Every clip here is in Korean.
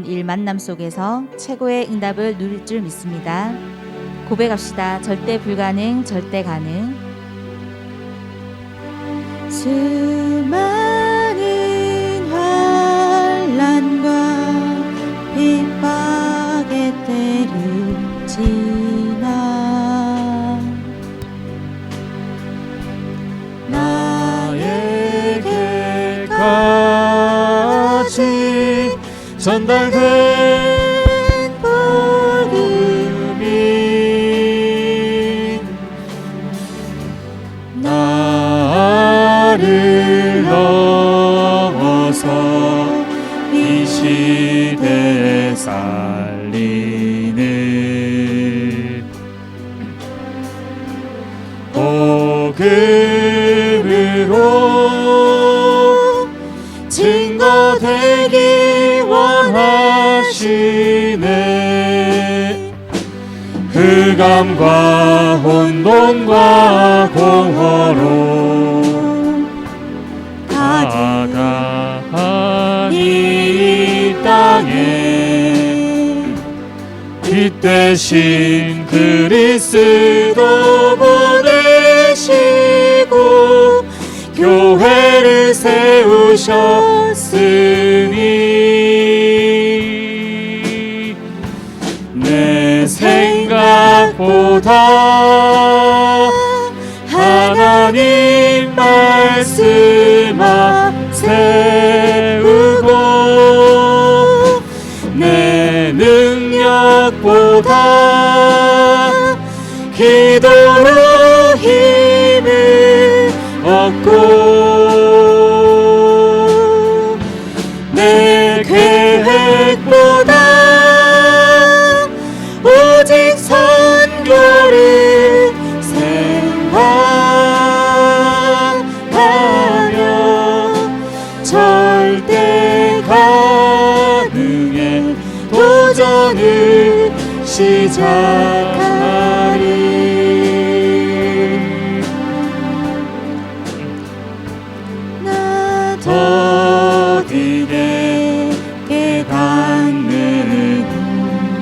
일 만남 속에서 최고의 응답을 누릴 줄 믿습니다. 고백합시다. 절대 불가능, 절대 가능. 수많은 환난과 핍박의 때를 지나 나에게까지 전달된 복음이 나를 넘어서 이 시대에 살리는 복음으로 증거되기 원하시네. 흑암과 혼돈과 공허로 다가간 이 땅에 빛 대신 그리스도 보내시고 교회를 세우셨으니 내 생각보다 하나님 말씀 앞세우고 내 능력보다 기도로 힘을 얻고 내 계획보다 오직 선교를 생각하며 절대 가능에 도전을 시작하리. 더디게 깨닫는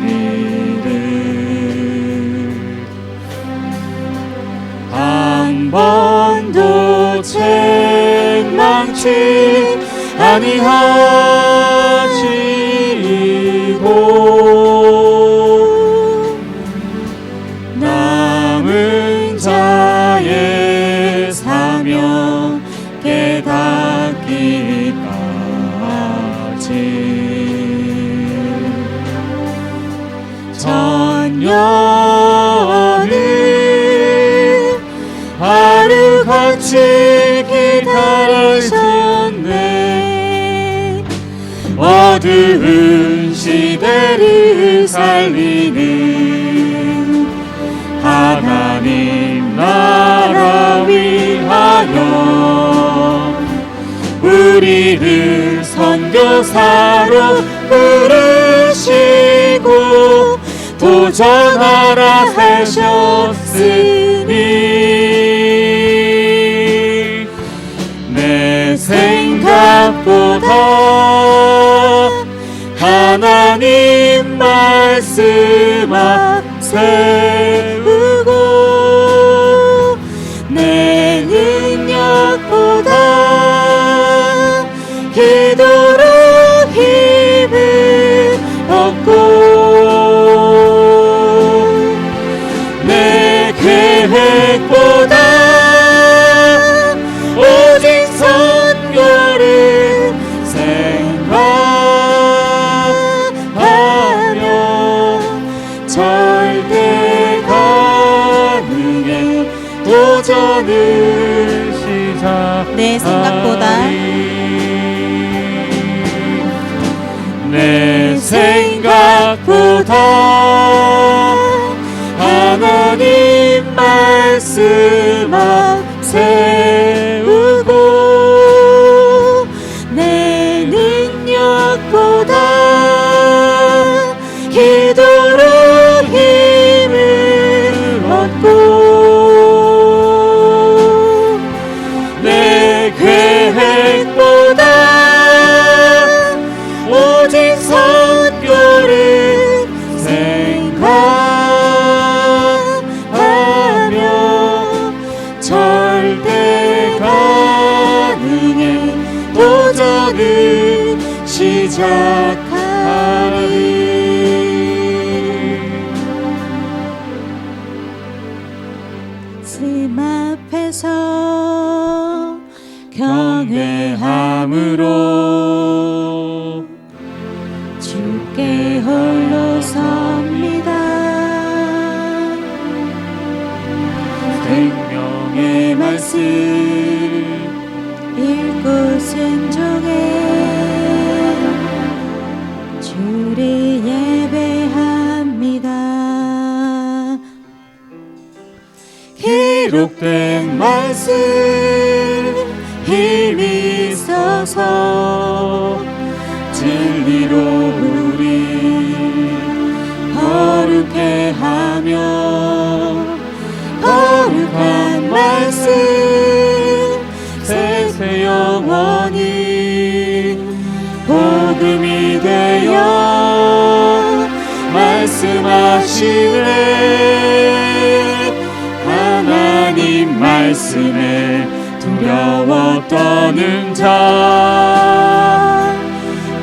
우리를 한 번도 책망치 아니하시고 남은 자의 사명 깨닫기까지 전년을 하루같이 기다리셨네. 어두운 시대를 살리는 하나님 나라 위하여 우리를 선교사로 부르시고 도전하라 하셨으니 내 생각보다 하나님 말씀 앞세우고 내 능력보다 기도로 힘을 얻고 내 계획보다 오직 선교를 생각하며 절대 가능에 도전을 시작하리. 내 생각보다 내 생각보다 하나님 말씀 앞세우고 내 능력보다 기도로 힘을 얻고 내 계획보다 오직 선 동작하리. 말씀 앞에서 경배함으로 주께 홀로 섭니다. 생명의 말씀 읽고 순종해 주를 예배합니다. 기록된 말씀 힘이 있어서 진리로 우리 거룩해 하며 거룩한 말씀 세세 영원히 복음이 되어 말씀하시네. 하나님 말씀에 두려워 떠는 자,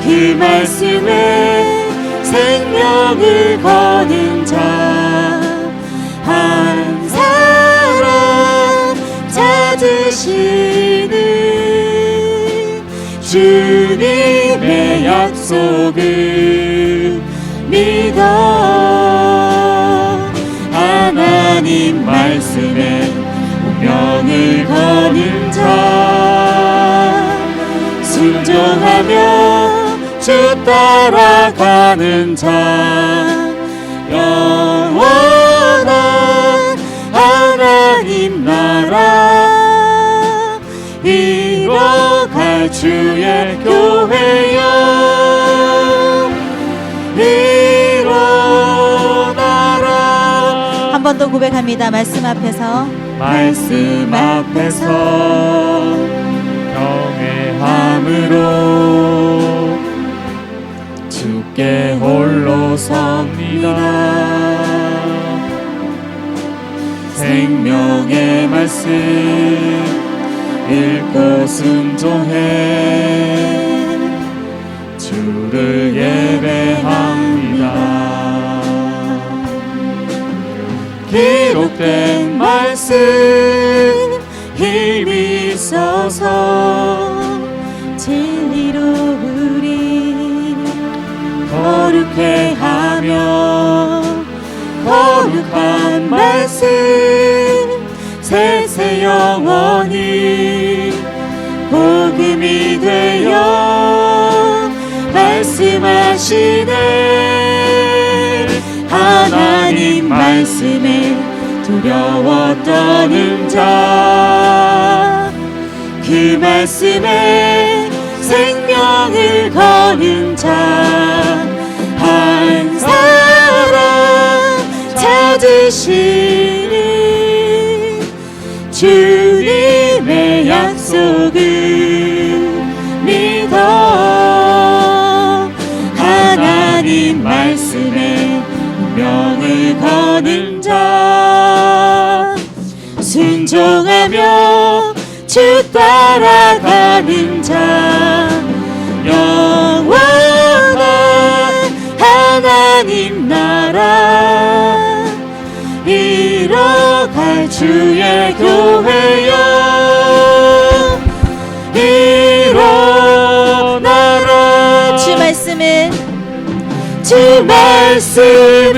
그 말씀에 생명을 거는 자 한 사람 찾으시는 주님의 약속을 믿어 하나님 말씀에 운명을 거는 자, 순종하며 주 따라가는 자, 영원한 하나님 나라 이뤄갈 주의 교회여 일어나라. 한 번 더 고백합니다. 말씀 앞에서 경외함으로 주께 홀로 섭니다. 생명의 말씀 읽고 순종해 주를 예배합니다. 기록된 말씀 힘이 있어서 진리로 우리 거룩해 하며 거룩한 말씀 세세 영원히 복음이 되어 말씀하시네. 하나님 말씀에 두려워 떠는 자, 그 말씀에 생명을 거는 자 한 사람 찾으시는 주님의 약속을 믿어 하나님 말씀에 운명을 거는 자, 순종하며 주 따라가는 자, 영원한 하나님 나라 이뤄갈 주의 교회여 일어나라. 주 말씀은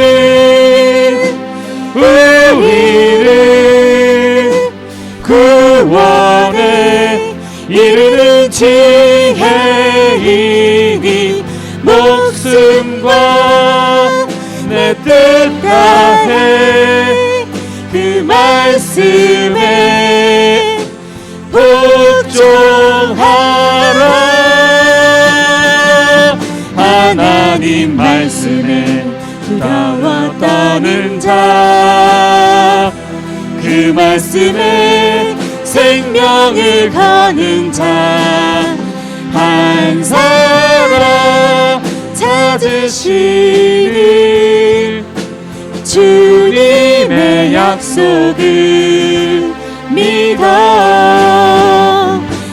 우리를 구원에 이르는 지혜이니 목숨과 내 뜻 다해 그 말씀에 복종하라. 하나님 말씀에 두려워 떠는 자, 그 말씀에 생명을 거는 자 한 사람 찾으시는 주님의 약속을 믿어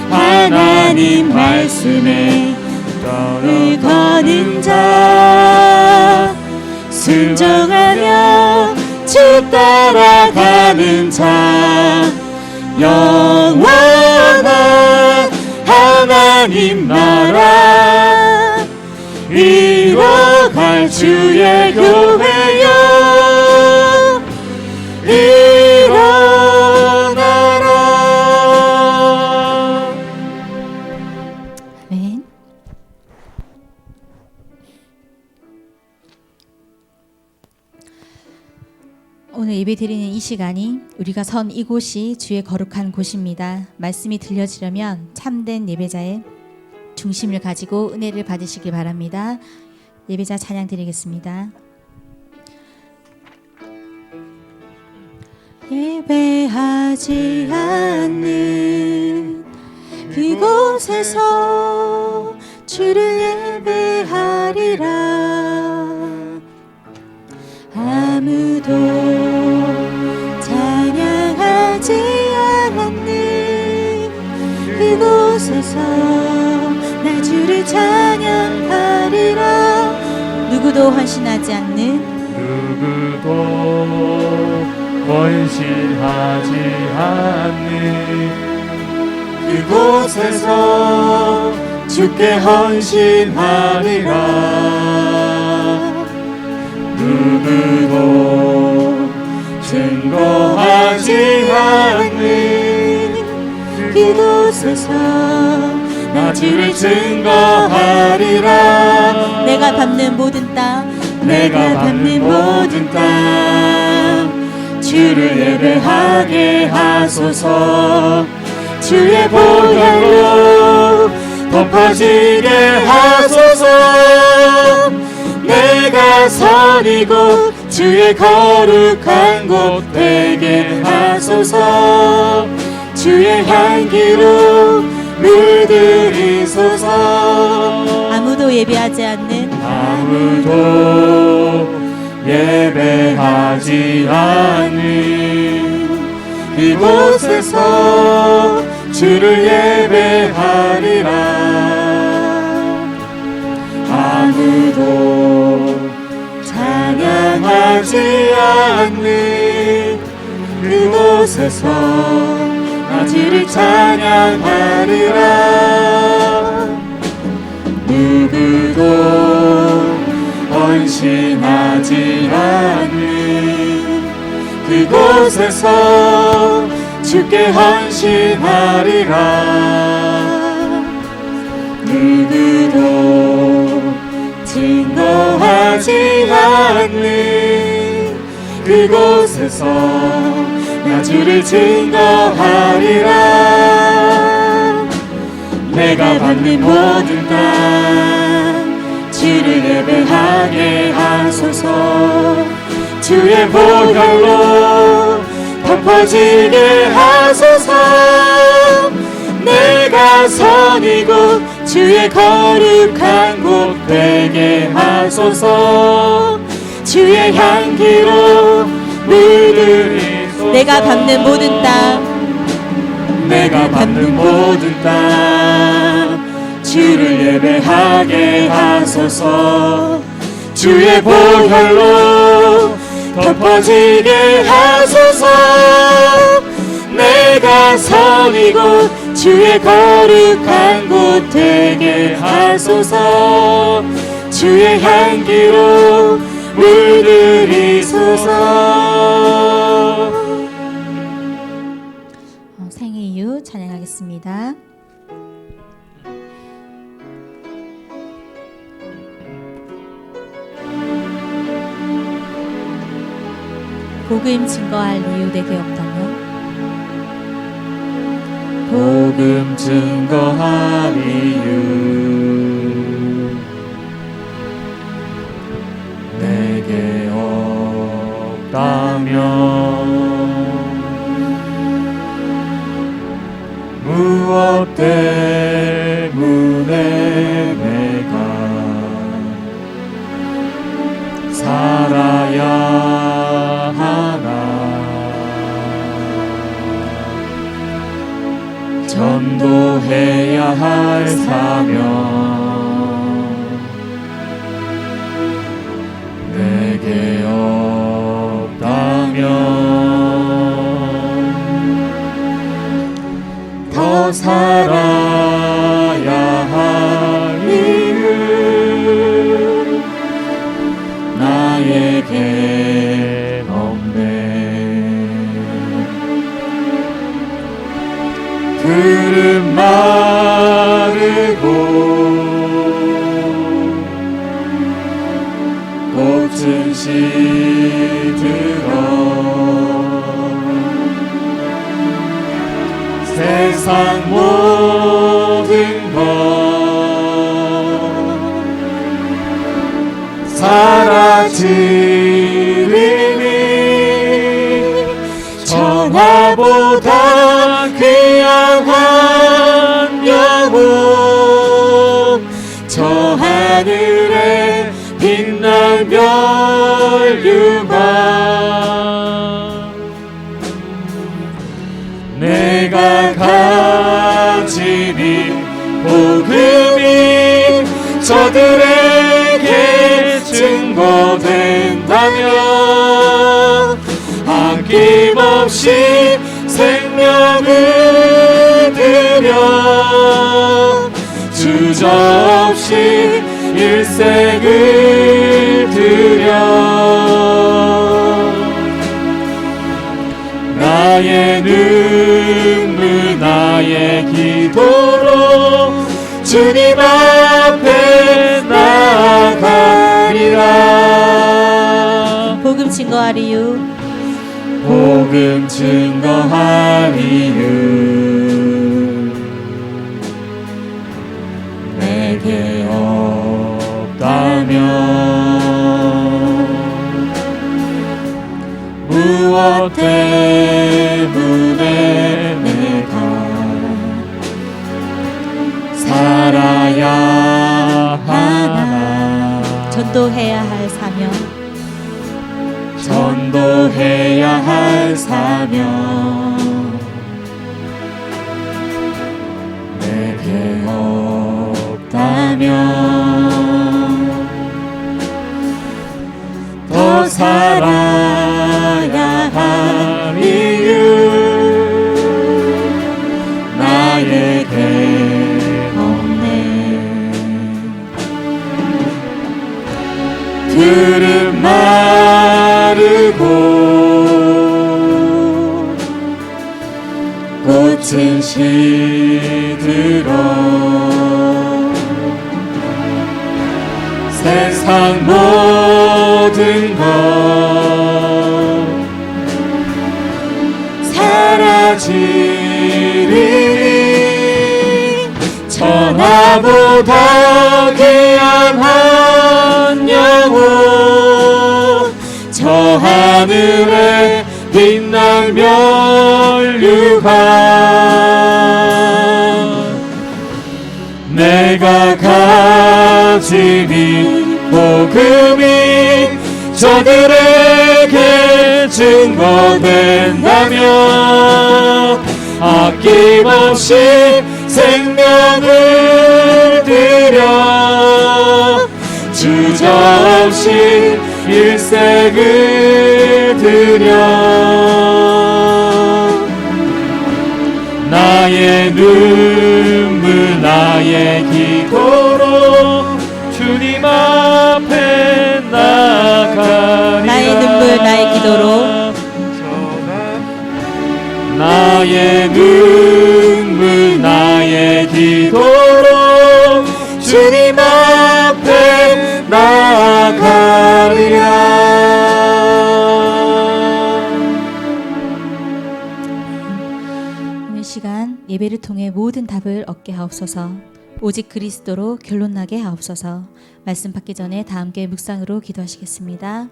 하나님 말씀에 떠는 순종하며 주 따라가는 자 영원한 하나님 나라 이뤄갈 주의 교회여 일어나라. 아멘. 오늘 예배 드리는 이 시간이 우리가 선 이곳이 주의 거룩한 곳입니다. 말씀이 들려지려면 참된 예배자의 중심을 가지고 은혜를 받으시기 바랍니다. 예배자 찬양 드리겠습니다. 예배하지 않는 그곳에서 주를 예배하리라. 아무도 찬양하지 않는 그곳에서 나 주를 찬양하리라. 누구도 헌신하지 않는 누구도 헌신하지 않는 그곳에서 주께 헌신하리라. 누구도 증거하지 않는 그곳에서 나 주를 증거하리라. 내가 밟는 모든 땅 내가 밟는 모든 땅 주를 예배하게 하소서. 주의 보혈로 덮어지게 하소서. 내가 선 이곳 주의 거룩한 곳 되게 하소서. 주의 향기로 물들이소서. 아무도 예배하지 않는 아무도 예배하지 않는 이곳에서 주를 예배하리라. 아무도 찬양하지 않는 그곳에서 나 주를 찬양하리라. 누구도 헌신하지 않는 그곳에서 주께 헌신하리라. 누구도 증거하지 않는 그곳에서 나 주를 증거하리라. 내가 받는 모든 땅 주를 예배하게 하소서. 주의 보혈로 덮어지게 하소서. 내가 선 이곳 주의 거룩한 곳 되게 하소서. 주의 향기로 물들이소서. 내가 밟는 모든 땅 내가 밟는 모든 땅 주를 예배하게 하소서. 주의 보혈로 덮어지게 하소서. 내가 선 이곳 주의 거룩한 곳 되게 하소서. 주의 향기로 물들이소서. 생애 이후 찬양하겠습니다. 복음 증거할 이유 내게 없다면 복음 증거할 이유 내게 없다면 무엇 때문에 내가 살아야 하나. 전도해야 할 사명 내게 시들어 세상 모든 것 사라지리니 천하보다 귀한 영혼 저 하늘에 빛날 멸류관 내가 가진 이 복음이 저들에게 증거된다면 아낌없이 생명을 들여 주저없이 일생을 들여 나의 눈물 나의 기도로 주님 앞에 나아가리라 복음 증거하리유 복음 증거하리유 내게 없다면 무엇 때문에 내가 살아야 하나 전도해야 할 사명 전도해야 할 사명 내게 없다면 더 살아야 할 이유 나에게 없네 들은 마르고 꽃은 시들어 세상 모든 것 사라지리니 천하보다 귀한 한 영혼 저 하늘에 빛날 멸류관 내가 가진 이 복음이 저들에게 증거된다면 아낌없이 생명을 들여 주저없이 일생을 들여 나의 눈물 나의 기도로 주님 앞에 나아가리라 나의 눈물 나의 기도로 나의 눈물 나의 기도로 주님 앞에 나아가리라 오늘 시간 예배를 통해 모든 답을 얻게 하옵소서 오직 그리스도로 결론나게 하옵소서 말씀 받기 전에 다 함께 묵상으로 기도하시겠습니다.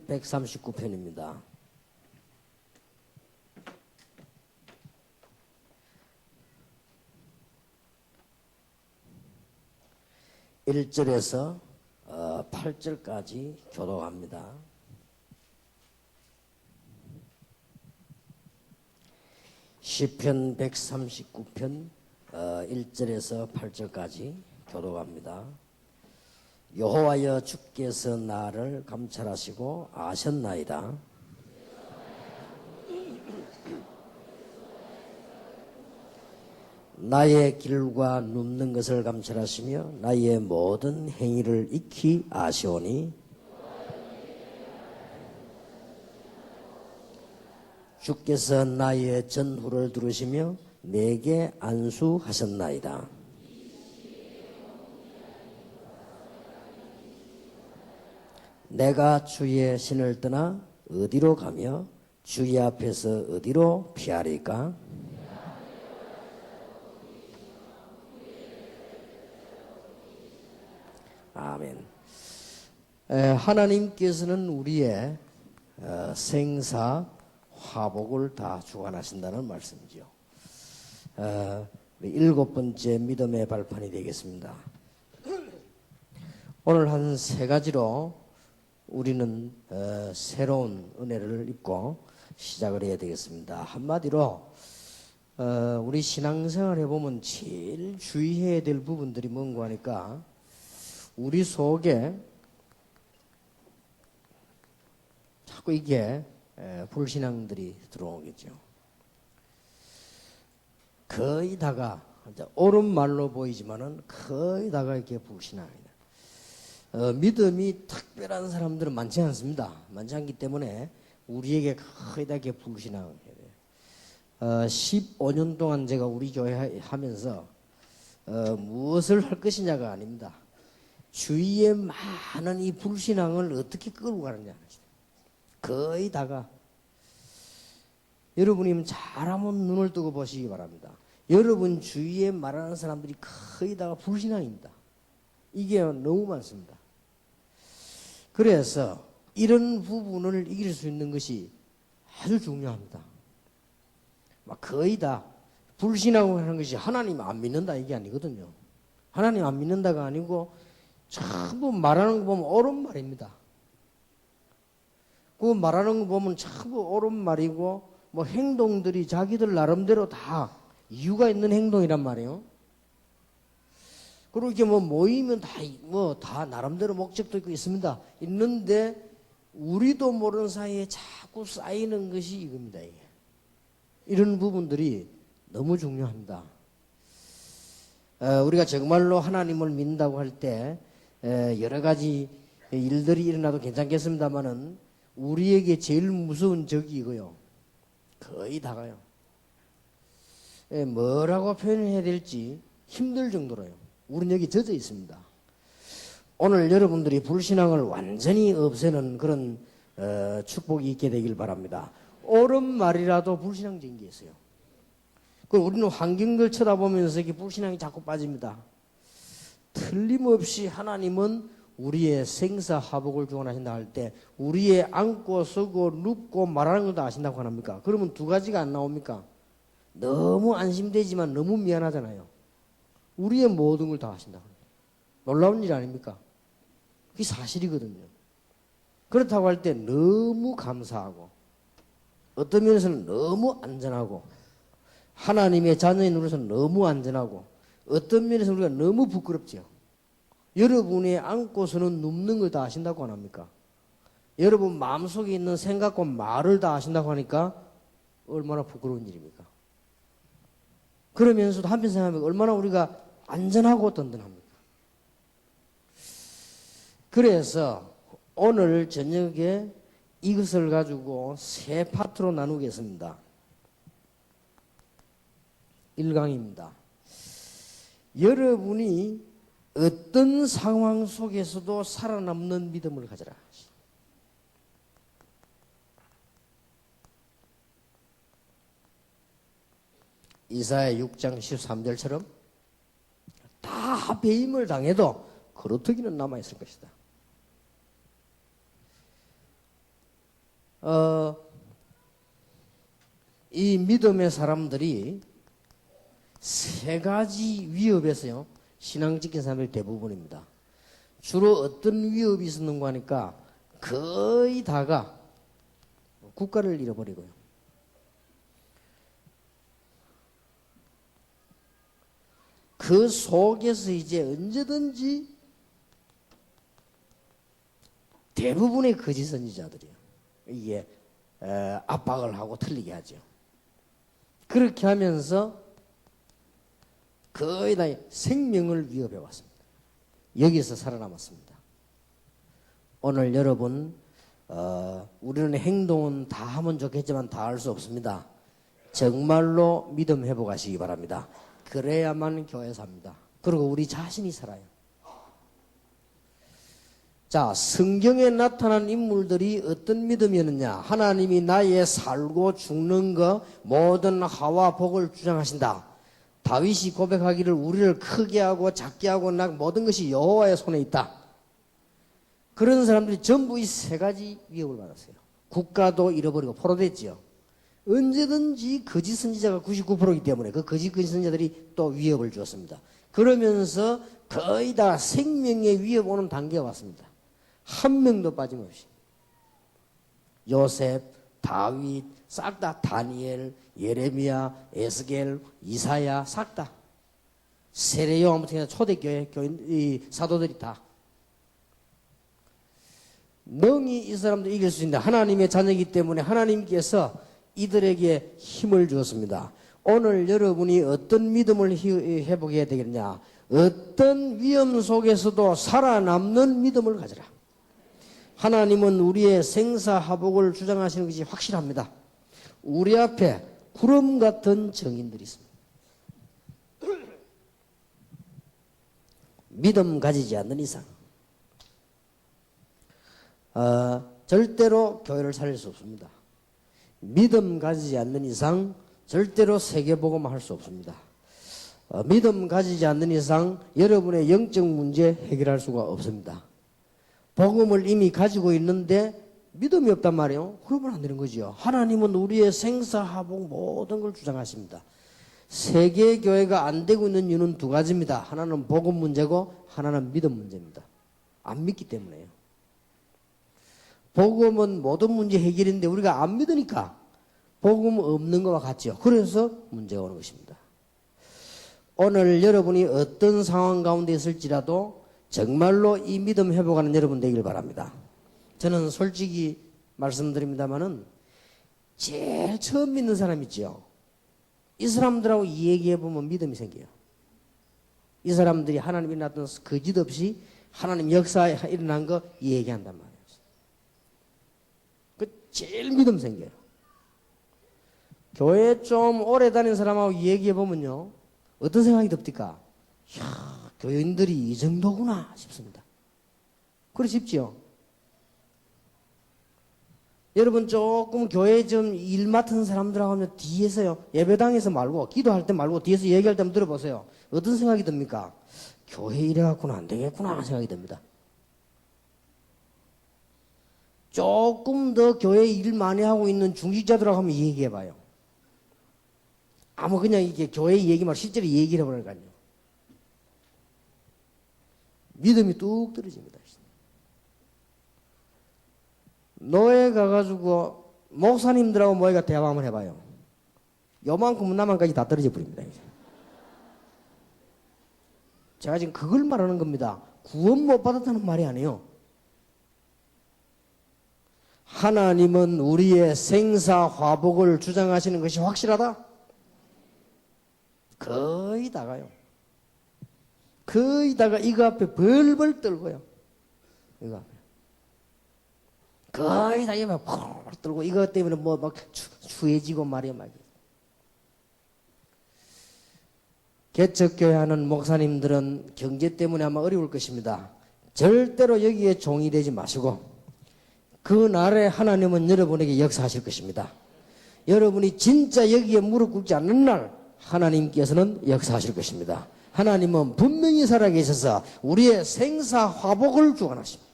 (139편입니다) 1절에서 8절까지 교독합니다. 시편 139편 1절에서 8절까지 교독합니다. 여호와여 주께서 나를 감찰하시고 아셨나이다. 나의 길과 눕는 것을 감찰하시며 나의 모든 행위를 익히 아시오니 주께서 나의 전후를 들으시며 내게 안수하셨나이다. 내가 주의 신을 떠나 어디로 가며 주의 앞에서 어디로 피하리까? 아멘. 하나님께서는 우리의 생사 화복을 다 주관하신다는 말씀이죠. 일곱 번째 믿음의 발판이 되겠습니다. 오늘 한 세 가지로 우리는 새로운 은혜를 입고 시작을 해야 되겠습니다. 한마디로 우리 신앙생활 해보면 제일 주의해야 될 부분들이 뭔가 하니까 우리 속에 자꾸 이게 불신앙들이 들어오겠죠. 거의 다가 옳은 말로 보이지만은 거의 다가 이렇게 불신앙입니다. 믿음이 특별한 사람들은 많지 않습니다. 많지 않기 때문에 우리에게 거의 다 이렇게 불신앙을 해야 돼요. 15년 동안 제가 우리 교회 하면서 무엇을 할 것이냐가 아닙니다. 주위에 많은 이 불신앙을 어떻게 끌고 가느냐. 거의 다가 여러분이 잘하면 눈을 뜨고 보시기 바랍니다. 여러분 주위에 말하는 사람들이 거의 다가 불신앙입니다. 이게 너무 많습니다. 그래서 이런 부분을 이길 수 있는 것이 아주 중요합니다. 거의 다 불신앙을 하는 것이 하나님 안 믿는다 이게 아니거든요. 하나님 안 믿는다가 아니고 전부 말하는 거 보면 옳은 말입니다. 그 말하는 거 보면 전부 옳은 말이고 뭐 행동들이 자기들 나름대로 다 이유가 있는 행동이란 말이에요. 그리고 이렇게 뭐 모이면 다 나름대로 목적도 있고 있습니다. 있는데 우리도 모르는 사이에 자꾸 쌓이는 것이 이겁니다. 이게. 이런 부분들이 너무 중요합니다. 우리가 정말로 하나님을 믿는다고 할 때 여러 가지 일들이 일어나도 괜찮겠습니다만은 우리에게 제일 무서운 적이 이거요. 거의 다가요. 뭐라고 표현해야 될지 힘들 정도로요. 우리는 여기 젖어 있습니다. 오늘 여러분들이 불신앙을 완전히 없애는 그런 축복이 있게 되길 바랍니다. 옳은 말이라도 불신앙적인 게 있어요. 우리는 환경을 쳐다보면서 이렇게 불신앙이 자꾸 빠집니다. 틀림없이 하나님은 우리의 생사화복을 주관하신다 할 때 우리의 앉고 서고 눕고 말하는 걸 다 아신다고 합니까? 그러면 두 가지가 안 나옵니까? 너무 안심되지만 너무 미안하잖아요. 우리의 모든 걸 다 아신다고 합니다. 놀라운 일 아닙니까? 그게 사실이거든요. 그렇다고 할 때 너무 감사하고 어떤 면에서는 너무 안전하고 하나님의 자녀인 우리로서는 너무 안전하고 어떤 면에서 우리가 너무 부끄럽죠. 여러분의 앉고서는 눕는 걸 다 아신다고 안 합니까? 여러분 마음속에 있는 생각과 말을 다 아신다고 하니까 얼마나 부끄러운 일입니까? 그러면서도 한편 생각하면 얼마나 우리가 안전하고 든든합니까? 그래서 오늘 저녁에 이것을 가지고 세 파트로 나누겠습니다. 1강입니다. 여러분이 어떤 상황 속에서도 살아남는 믿음을 가져라. 이사야 6장 13절처럼 다 배임을 당해도 그루터기는 남아있을 것이다. 이 믿음의 사람들이 세 가지 위협에서요 신앙 지킨 사람들이 대부분입니다. 주로 어떤 위협이 있었는가 하니까 거의 다가 국가를 잃어버리고요. 그 속에서 이제 언제든지 대부분의 거짓 선지자들이요. 이게 압박을 하고 틀리게 하죠. 그렇게 하면서 거의 다 생명을 위협해 왔습니다. 여기서 살아남았습니다. 오늘 여러분 우리는 행동은 다 하면 좋겠지만 다 할 수 없습니다. 정말로 믿음 회복하시기 바랍니다. 그래야만 교회 삽니다. 그리고 우리 자신이 살아요. 자, 성경에 나타난 인물들이 어떤 믿음이었느냐? 하나님이 나의 살고 죽는 것 모든 하와 복을 주장하신다. 다윗이 고백하기를 우리를 크게 하고 작게 하고 모든 것이 여호와의 손에 있다. 그런 사람들이 전부 이 세 가지 위협을 받았어요. 국가도 잃어버리고 포로됐지요. 언제든지 거짓 선지자가 99%이기 때문에 그 거짓 선지자들이 또 위협을 주었습니다. 그러면서 거의 다 생명의 위협 오는 단계가 왔습니다. 한 명도 빠짐없이. 요셉, 다윗, 싹 다 다니엘, 예레미야, 에스겔, 이사야 싹 다. 세례요 아무튼 초대교회 교인 사도들이 다. 능히 이 사람도 이길 수 있는데 하나님의 자녀이기 때문에 하나님께서 이들에게 힘을 주었습니다. 오늘 여러분이 어떤 믿음을 회복해야 되겠냐? 어떤 위험 속에서도 살아남는 믿음을 가져라. 하나님은 우리의 생사화복을 주장하시는 것이 확실합니다. 우리 앞에 구름 같은 증인들이 있습니다. 믿음 가지지 않는 이상 절대로 교회를 살릴 수 없습니다. 믿음 가지지 않는 이상 절대로 세계복음을 할 수 없습니다. 믿음 가지지 않는 이상 여러분의 영적 문제 해결할 수가 없습니다. 복음을 이미 가지고 있는데 믿음이 없단 말이에요. 그러면 안 되는 거죠. 하나님은 우리의 생사화복 모든 걸 주장하십니다. 세계교회가 안 되고 있는 이유는 두 가지입니다. 하나는 복음 문제고 하나는 믿음 문제입니다. 안 믿기 때문에요. 복음은 모든 문제 해결인데 우리가 안 믿으니까 복음 없는 것과 같죠. 그래서 문제가 오는 것입니다. 오늘 여러분이 어떤 상황 가운데 있을지라도 정말로 이 믿음 회복하는 여러분 되길 바랍니다. 저는 솔직히 말씀드립니다마는 제일 처음 믿는 사람 있죠. 이 사람들하고 얘기해보면 믿음이 생겨요. 이 사람들이 하나님이 나타난 거짓 없이 하나님 역사에 일어난 거 얘기한단 말이에요. 그 제일 믿음 생겨요. 교회 좀 오래 다닌 사람하고 얘기해보면요. 어떤 생각이 듭니까? 이야, 교인들이 이 정도구나 싶습니다. 그래 싶지요? 여러분 조금 교회 좀 일 맡은 사람들하고 하면 뒤에서요. 예배당에서 말고 기도할 때 말고 뒤에서 얘기할 때 한번 들어보세요. 어떤 생각이 듭니까? 교회 이래갖고는 안 되겠구나 생각이 듭니다. 조금 더 교회 일 많이 하고 있는 중직자들하고 한번 얘기해봐요. 아무 그냥 이게 교회 얘기 말고 실제로 얘기를 해보니까요. 믿음이 뚝 떨어집니다. 노예 가가지고 목사님들하고 모여가 대화 한번 해봐요. 요만큼 나만까지 다 떨어져 버립니다. 이제. 제가 지금 그걸 말하는 겁니다. 구원 못 받았다는 말이 아니에요. 하나님은 우리의 생사화복을 주장하시는 것이 확실하다? 거의 다가요. 거의 다가 이거 앞에 벌벌 떨고요. 이거 앞에. 거의 다 이거 막 떨고 이것 때문에 뭐 막 추해지고 말이야 막. 개척교회 하는 목사님들은 경제 때문에 아마 어려울 것입니다. 절대로 여기에 종이 되지 마시고 그 날에 하나님은 여러분에게 역사하실 것입니다. 여러분이 진짜 여기에 무릎 꿇지 않는 날 하나님께서는 역사하실 것입니다. 하나님은 분명히 살아계셔서 우리의 생사화복을 주관하십니다.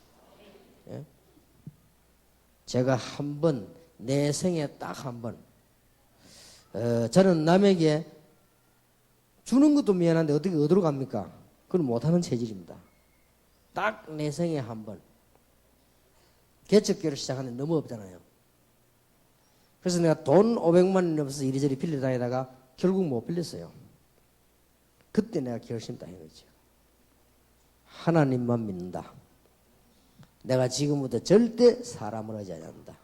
예? 제가 한 번, 내 생에 딱 한 번, 저는 남에게 주는 것도 미안한데 어떻게 어디로 갑니까? 그건 못하는 체질입니다. 딱 내 생에 한 번. 개척교회를 시작하는데 너무 없잖아요. 그래서 내가 돈 500만 원이 넘어서 이리저리 빌려 다니다가 결국 못 빌렸어요. 그때 내가 결심 딱 했죠. 하나님만 믿는다. 내가 지금부터 절대 사람을 의지하지 않는다.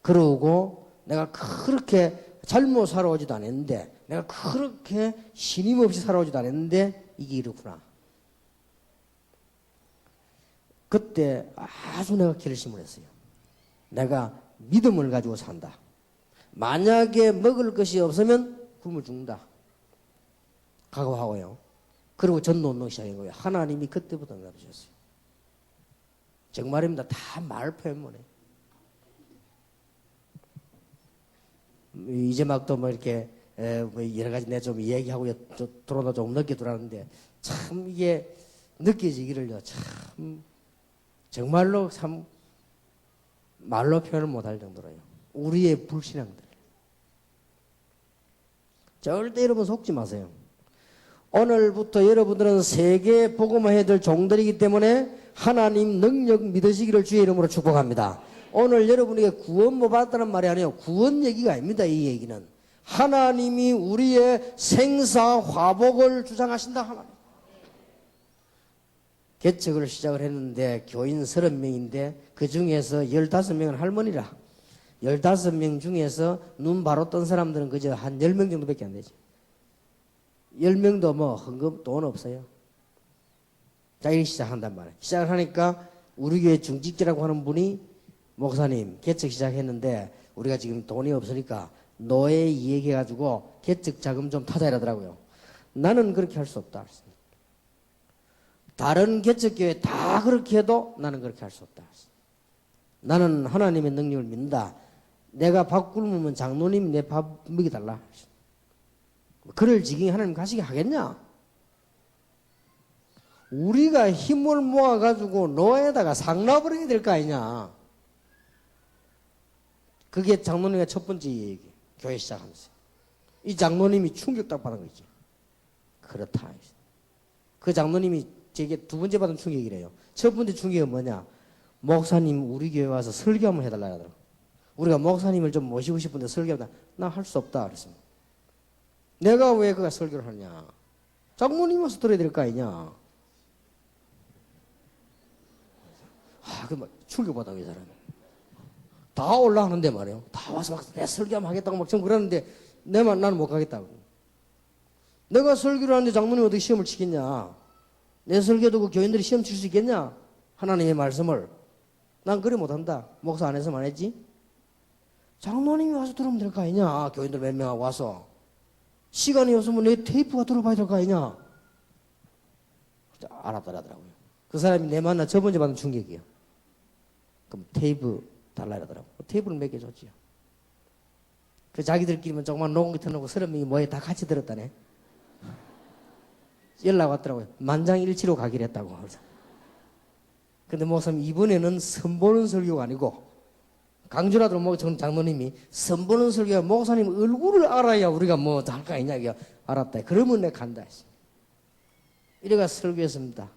그러고 내가 그렇게 잘못 살아오지도 않았는데, 내가 그렇게 신임 없이 살아오지도 않았는데 이게 이렇구나. 그때 아주 내가 결심을 했어요. 내가 믿음을 가지고 산다. 만약에 먹을 것이 없으면 굶어 죽는다. 각오하고요. 그리고 전도 운동 시작한 거예요. 하나님이 그때부터 응답해 주셨어요. 정말입니다. 다 말 표현만 해. 이제 막 또 뭐 이렇게 뭐 여러 가지 내 좀 얘기하고 들어오다 조금 늦게 들어왔는데 참 이게 느껴지기를요. 참 정말로 참 말로 표현을 못할 정도로요. 우리의 불신앙들. 절대 여러분 속지 마세요. 오늘부터 여러분들은 세계 복음화 해야 될 종들이기 때문에 하나님 능력 믿으시기를 주의 이름으로 축복합니다. 오늘 여러분에게 구원 못 받았다는 말이 아니에요. 구원 얘기가 아닙니다. 이 얘기는 하나님이 우리의 생사 화복을 주장하신다. 하나님. 개척을 시작을 했는데 교인 30명인데 그 중에서 15명은 할머니라. 15명 중에서 눈 바로 뜬 사람들은 그저 한 10명 정도밖에 안 되지. 10명도 뭐 헌금 돈 없어요. 자, 이렇게 시작한단 말이에요. 시작을 하니까 우리 교회 중직자라고 하는 분이 목사님 개척 시작했는데 우리가 지금 돈이 없으니까 노예 이야기해가지고 개척 자금 좀 타자 이러더라고요. 나는 그렇게 할 수 없다. 다른 개척교회 다 그렇게 해도 나는 그렇게 할 수 없다. 나는 하나님의 능력을 믿는다. 내가 밥 굶으면 장로님이 내 밥 먹여달라. 그럴 지경이 하나님 가시게 하겠냐? 우리가 힘을 모아가지고 노예에다가 상납을 해야 될 거 아니냐? 그게 장로님의 첫 번째 얘기. 교회 시작하면서. 이 장로님이 충격 딱 받은 거지. 그렇다. 그 장로님이 제게 두 번째 받은 충격이래요. 첫 번째 충격은 뭐냐? 목사님 우리 교회 와서 설교 한번 해달라 하더라고. 우리가 목사님을 좀 모시고 싶은데 설교하다 나 할 수 없다 그랬습니다. 내가 왜 그가 설교를 하냐? 장모님 와서 들어야 될 거 아니냐? 그 충격받아 이 사람이. 다 올라가는데 말이에요. 다 와서 막 내 설교 한번 하겠다고 막 전 그러는데 나는 못 가겠다고. 내가 설교를 하는데 장모님 어떻게 시험을 치겠냐? 내 설교 듣고 교인들이 시험 칠 수 있겠냐? 하나님의 말씀을. 난 그래 못한다. 목사 안에서만 했지. 장로님이 와서 들으면 될 거 아니냐? 교인들 몇 명하고 와서. 시간이 없으면 내 테이프가 들어봐야 될 거 아니냐? 알았더라고요. 그 사람이 내 만나 저 번째 받은 충격이에요. 그럼 테이프 달라 이러더라고. 테이프를 몇 개 줬지요. 그 자기들끼리만 조그만 녹음기 틀어놓고 30명이 뭐에 다 같이 들었다네. 연락 왔더라고요. 만장일치로 가기로 했다고. 근데 목사님 이번에는 선보는 설교가 아니고 강주라도 뭐 장로님이 선보는 설교가 목사님 얼굴을 알아야 우리가 뭐 할 거 아니냐. 이게 알았다. 그러면 내가 간다 했어. 이래가 설교했습니다.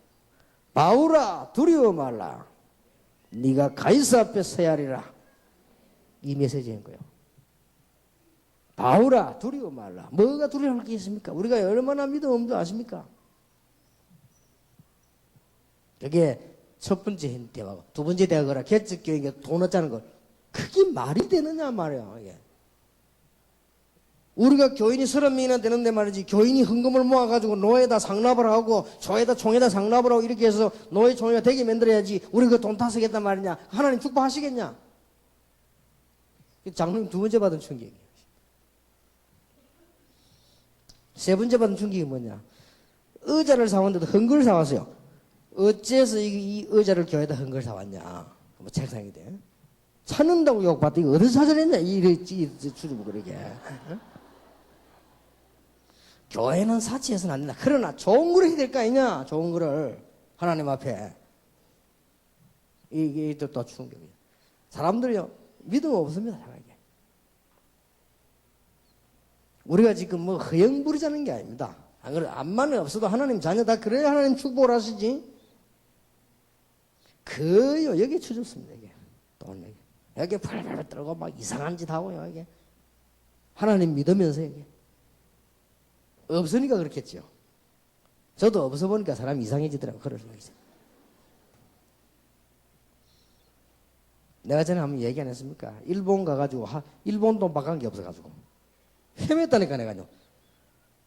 바울아 두려워 말라. 네가 가이사 앞에 서야 하리라. 이 메시지인 거예요. 바울아 두려워 말라. 뭐가 두려워할 게 있습니까? 우리가 얼마나 믿음 없는 줄 아십니까? 그게 첫 번째 대화고 두 번째 대화가 개척교회에 돈 얻자는 거 그게 말이 되느냐 말이야. 이게. 우리가 교인이 30명이나 되는데 말이지 교인이 헌금을 모아가지고 노예에다 상납을 하고 조에다 총에다 상납을 하고 이렇게 해서 노예 총회가 되게 만들어야지 우리 그 돈 다 쓰겠단 말이냐. 하나님 축복하시겠냐. 장로님 두 번째 받은 충격이에요. 세 번째 받은 충격이 뭐냐. 의자를 사왔는데도 헌금을 사왔어요. 어째서 이 의자를 교회에다 헌금을 사왔냐. 뭐 책상이 돼. 찾는다고 욕받다. 이거 어디서 찾아냈냐. 이랬지 주주부 그러게. 교회는 사치해서는 안 된다. 그러나 좋은 걸 해야 될 거 아니냐. 좋은 거를 하나님 앞에. 이게 또 충격이에요. 사람들이요 믿음 없습니다. 이게. 우리가 지금 뭐 허영 부리자는 게 아닙니다. 안 그래 암만은 없어도 하나님 자녀 다 그래야 하나님 축복을 하시지. 그요 여기 추졌습니다. 이게 돈 여기 팔팔 떨고 막 이상한 짓 하고요. 이게 하나님 믿으면서 이게 없으니까 그렇겠죠. 저도 없어 보니까 사람이 이상해지더라고. 그럴 수가 있어요. 내가 전에 한번 얘기 안 했습니까? 일본 가가지고 일본 돈 바꾼 게 없어가지고 헤맸다니까 내가요.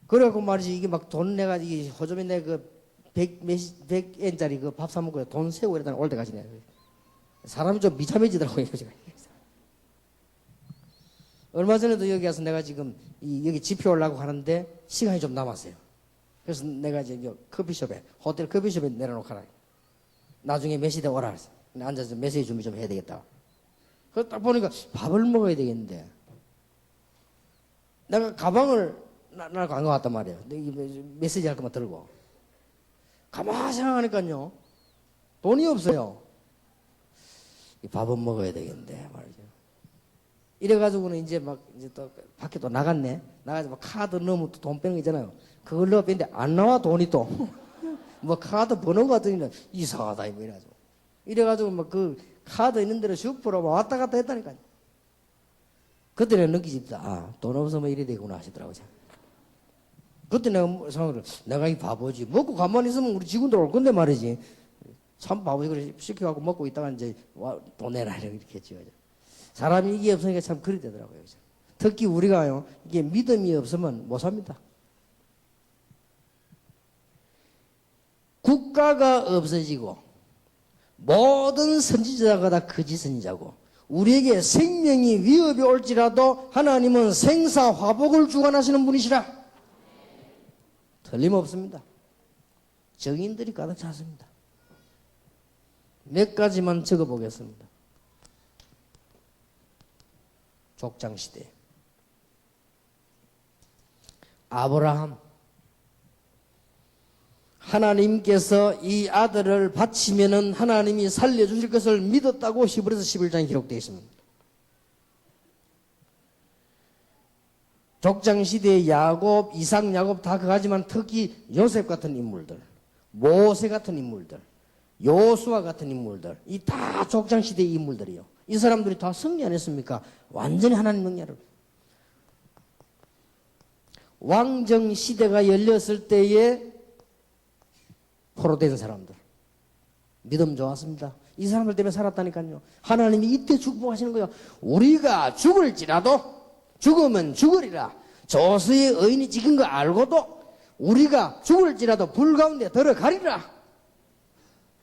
그래갖고 말이지 이게 막 돈 내가 이 호점에 내그 100엔짜리 그 밥 사 먹고 돈 세우고 이러다 올 때까지 내 사람이 좀 미참해지더라고요. 제가. 얼마 전에도 여기 와서 내가 지금 여기 집회 오려고 하는데 시간이 좀 남았어요. 그래서 내가 이제 커피숍에 호텔 커피숍에 내려놓거라. 나중에 몇 시대 오라 그랬어. 앉아서 메시지 준비 좀 해야 되겠다. 그래서 딱 보니까 밥을 먹어야 되겠는데 내가 가방을 나 광고 왔단 말이에요. 메시지 할 것만 들고 가만히 생각하니까요 돈이 없어요. 이 밥은 먹어야 되겠는데 말이죠. 이래가지고는 이제 막 이제 또 밖에 또 나갔네. 나가서 막 카드 넣으면 또 돈 빼는 거 있잖아요. 그걸 넣었는데 안 나와 돈이 또 뭐 카드 번호가 뜨니까 이상하다 뭐 이래가지고 이래가지고 막 그 카드 있는 대로 슈퍼로 막 왔다 갔다 했다니까요. 그때는 느끼집니다. 아, 돈 없으면 이래 되구나 하시더라고요. 그때 내가 생각을 내가 이 바보지 먹고 가만히 있으면 우리 직원들 올 건데 말이지 참 바보지 그래 시켜갖고 먹고 있다가 이제 돈 내라 이렇게 했죠. 사람이 이게 없으니까 참 그리 되더라고요. 특히 우리가요 이게 믿음이 없으면 못 삽니다. 국가가 없어지고 모든 선지자가 다 거짓 선지자고 우리에게 생명이 위협이 올지라도 하나님은 생사화복을 주관하시는 분이시라. 틀림없습니다. 정인들이 가득 찼습니다. 몇 가지만 적어보겠습니다. 족장시대 아브라함 하나님께서 이 아들을 바치면은 하나님이 살려주실 것을 믿었다고 히브리서 11장에 기록되어 있습니다. 족장시대의 야곱, 이삭, 야곱 다 그하지만 특히 요셉 같은 인물들, 모세 같은 인물들, 요수아 같은 인물들, 이 다 족장시대의 인물들이요. 이 사람들이 다 승리 안 했습니까? 완전히 하나님 능력을. 왕정시대가 열렸을 때에 포로된 사람들. 믿음 좋았습니다. 이 사람들 때문에 살았다니까요. 하나님이 이때 축복하시는 거예요. 우리가 죽을지라도 죽으면 죽으리라. 조수의 의인이 찍은 거 알고도 우리가 죽을지라도 불 가운데 들어가리라.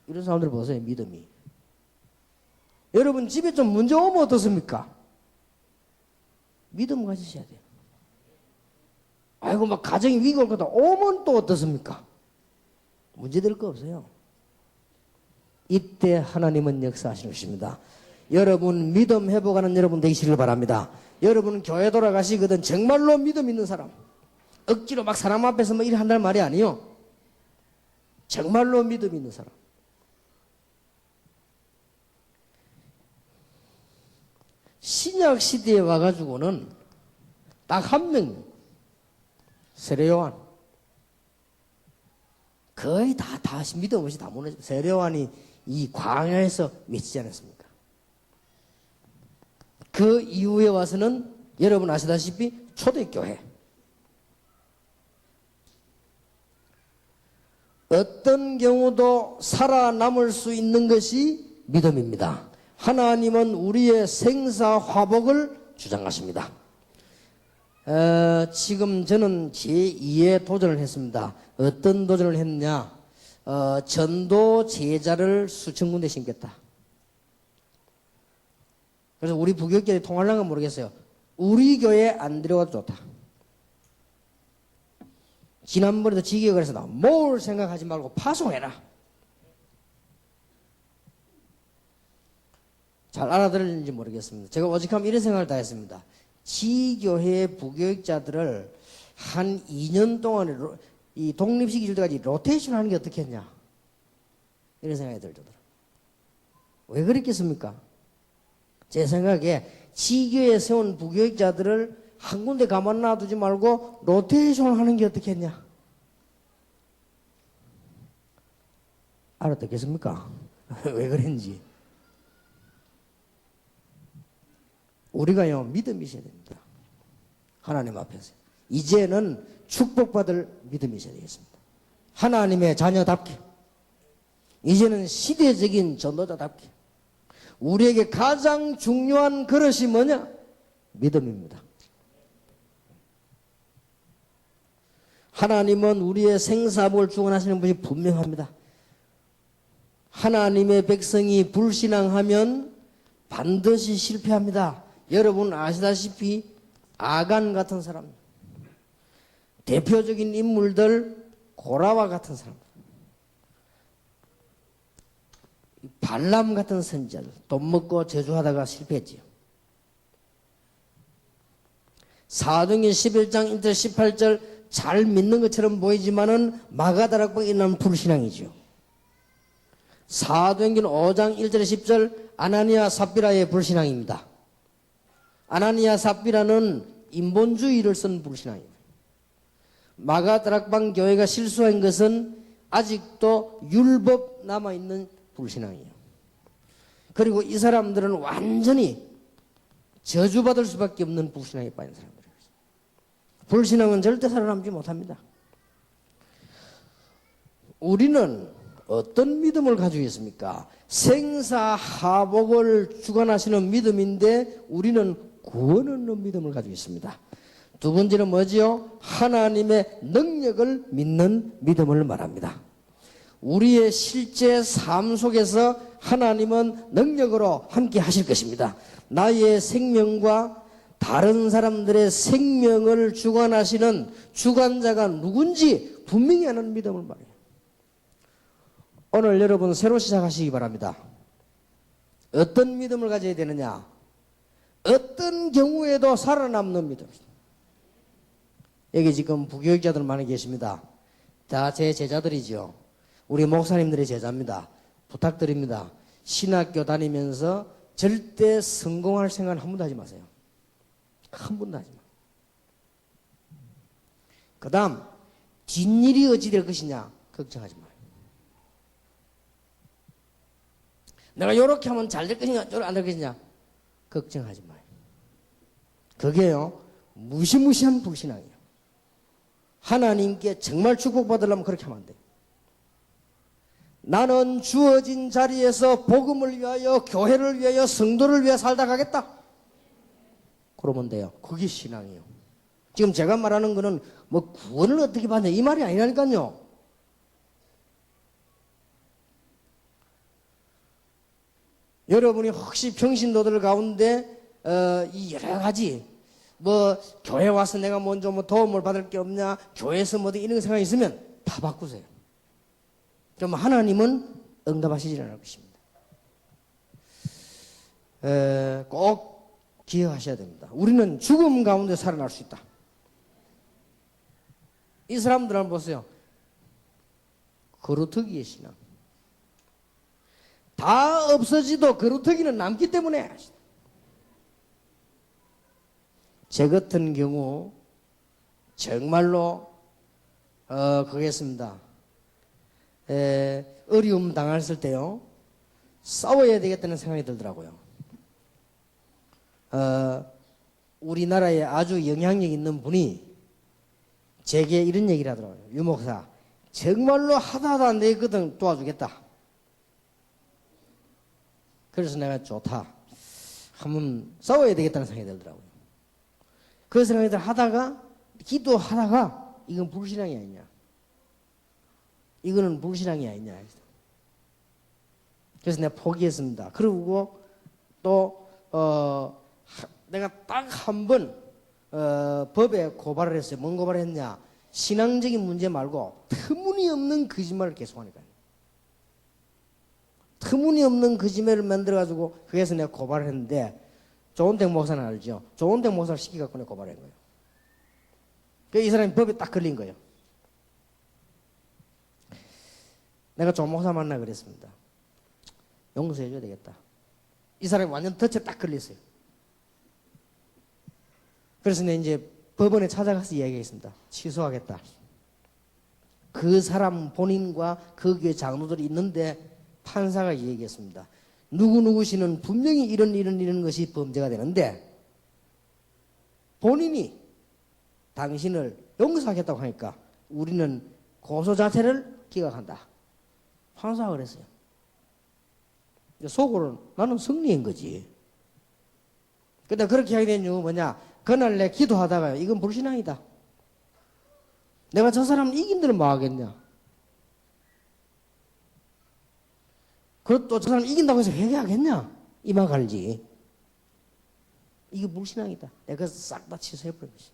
이런 사람들 보세요. 믿음이. 여러분 집에 좀 문제 오면 어떻습니까? 믿음 가지셔야 돼요. 아이고 막 가정이 위기 올 거다 오면 또 어떻습니까? 문제될 거 없어요. 이때 하나님은 역사하시는 것입니다. 여러분 믿음 회복하는 여러분 되시길 바랍니다. 여러분 교회 돌아가시거든 정말로 믿음 있는 사람 억지로 막 사람 앞에서 뭐 이래 한다는 말이 아니요. 정말로 믿음 있는 사람. 신약 시대에 와가지고는 딱 한 명 세례요한 거의 다 믿음 없이 다 무너져. 세례요한이 이 광야에서 미치지 않았습니까? 그 이후에 와서는 여러분 아시다시피 초대교회 어떤 경우도 살아남을 수 있는 것이 믿음입니다. 하나님은 우리의 생사화복을 주장하십니다. 지금 저는 제2의 도전을 했습니다. 어떤 도전을 했느냐? 전도 제자를 수천 군데 심겠다. 그래서 우리 부교육자들이 통할랑은 모르겠어요. 우리 교회 안 들어가도 좋다. 지난번에도 지기가 그래서 뭘 생각하지 말고 파송해라. 잘 알아들었는지 모르겠습니다. 제가 오직하면 이런 생각을 다 했습니다. 지교회 부교육자들을 한 2년 동안에 이 독립시키 줄 때까지 로테이션 하는 게 어떻겠냐. 이런 생각이 들더라고요. 왜 그랬겠습니까? 제 생각에 지교에 세운 부교육자들을 한 군데 가만 놔두지 말고 로테이션 하는 게 어떻겠냐. 알아듣겠습니까? 왜 그랬는지. 우리가요, 믿음이 있어야 됩니다. 하나님 앞에서. 이제는 축복받을 믿음이 있어야 되겠습니다. 하나님의 자녀답게. 이제는 시대적인 전도자답게. 우리에게 가장 중요한 그릇이 뭐냐? 믿음입니다. 하나님은 우리의 생사복을 주관하시는 분이 분명합니다. 하나님의 백성이 불신앙하면 반드시 실패합니다. 여러분 아시다시피 아간 같은 사람, 대표적인 인물들 고라와 같은 사람, 발람 같은 선지자들, 돈 먹고 저주하다가 실패했지요. 사도행전 11장 1절 18절 잘 믿는 것처럼 보이지만은 마가다락방에 있는 불신앙이죠. 사도행전 5장 1절 10절 아나니아 삽비라의 불신앙입니다. 아나니아 삽비라는 인본주의를 쓴 불신앙입니다. 마가다락방 교회가 실수한 것은 아직도 율법 남아있는 불신앙이에요. 그리고 이 사람들은 완전히 저주받을 수밖에 없는 불신앙에 빠진 사람들이에요. 불신앙은 절대 살아남지 못합니다. 우리는 어떤 믿음을 가지고 있습니까? 생사하복을 주관하시는 믿음인데 우리는 구원 얻는 믿음을 가지고 있습니다. 두 번째는 뭐지요? 하나님의 능력을 믿는 믿음을 말합니다. 우리의 실제 삶 속에서 하나님은 능력으로 함께 하실 것입니다. 나의 생명과 다른 사람들의 생명을 주관하시는 주관자가 누군지 분명히 아는 믿음을 말해요. 오늘 여러분 새로 시작하시기 바랍니다. 어떤 믿음을 가져야 되느냐? 어떤 경우에도 살아남는 믿음. 여기 지금 부교육자들 많이 계십니다. 다 제 제자들이죠. 우리 목사님들의 제자입니다. 부탁드립니다. 신학교 다니면서 절대 성공할 생각은 한 번도 하지 마세요. 한 번도 하지 마. 그 다음 뒷일이 어찌 될 것이냐 걱정하지 마요. 내가 이렇게 하면 잘 될 것이냐 저렇게 안 될 것이냐 걱정하지 마요. 그게요 무시무시한 불신앙이에요. 하나님께 정말 축복받으려면 그렇게 하면 안 돼요. 나는 주어진 자리에서 복음을 위하여 교회를 위하여 성도를 위해 살다 가겠다. 그러면 돼요. 그게 신앙이에요. 지금 제가 말하는 거는 뭐 구원을 어떻게 받냐 이 말이 아니라니까요. 여러분이 혹시 평신도들 가운데 이 여러 가지 뭐 교회 와서 내가 먼저 뭐 도움을 받을 게 없냐 교회에서 뭐 이런 생각이 있으면 다 바꾸세요. 그럼 하나님은 응답하시지 않을 것입니다. 꼭 기억하셔야 됩니다. 우리는 죽음 가운데 살아날 수 있다. 이 사람들 한번 보세요. 거루터기의 신앙. 다 없어지도 거루터기는 남기 때문에. 제 같은 경우 정말로 그겠습니다. 어려움 당했을 때요 싸워야 되겠다는 생각이 들더라고요. 우리나라에 아주 영향력 있는 분이 제게 이런 얘기를 하더라고요. 유 목사 정말로 하다 안 되거든 도와주겠다. 그래서 내가 좋다. 한번 싸워야 되겠다는 생각이 들더라고요. 그 생각을 하다가 기도하다가 이건 불신앙이 아니냐. 이거는 불신앙이 아니냐. 그래서 내가 포기했습니다. 그리고 또 내가 딱 한 번 법에 고발을 했어요. 뭔 고발을 했냐. 신앙적인 문제 말고 터무니없는 거짓말을 계속하니까요. 터무니없는 거짓말을 만들어가지고 그래서 내가 고발을 했는데 조은택 목사는 알죠. 조은택 목사를 시켜갖고 내가 고발한 거예요. 이 사람이 법에 딱 걸린 거예요. 내가 조 목사 만나 그랬습니다. 용서해줘야 되겠다. 이 사람이 완전 덫에 딱 걸렸어요. 그래서 내가 이제 법원에 찾아가서 이야기했습니다. 취소하겠다. 그 사람 본인과 그 교회 장로들이 있는데 판사가 얘기했습니다. 누구누구 씨는 분명히 이런 것이 범죄가 되는데 본인이 당신을 용서하겠다고 하니까 우리는 고소 자체를 기각한다. 판사가 그랬어요. 속으로는 나는 승리인 거지. 근데 그렇게 하게 된 이유가 뭐냐? 그날 내 기도하다가 이건 불신앙이다. 내가 저 사람을 이긴 데는 뭐 하겠냐? 그리고 또 저 사람 이긴다고 해서 회개하겠냐? 이만 갈지. 이게 불신앙이다. 내가 싹 다 취소해버린 것이.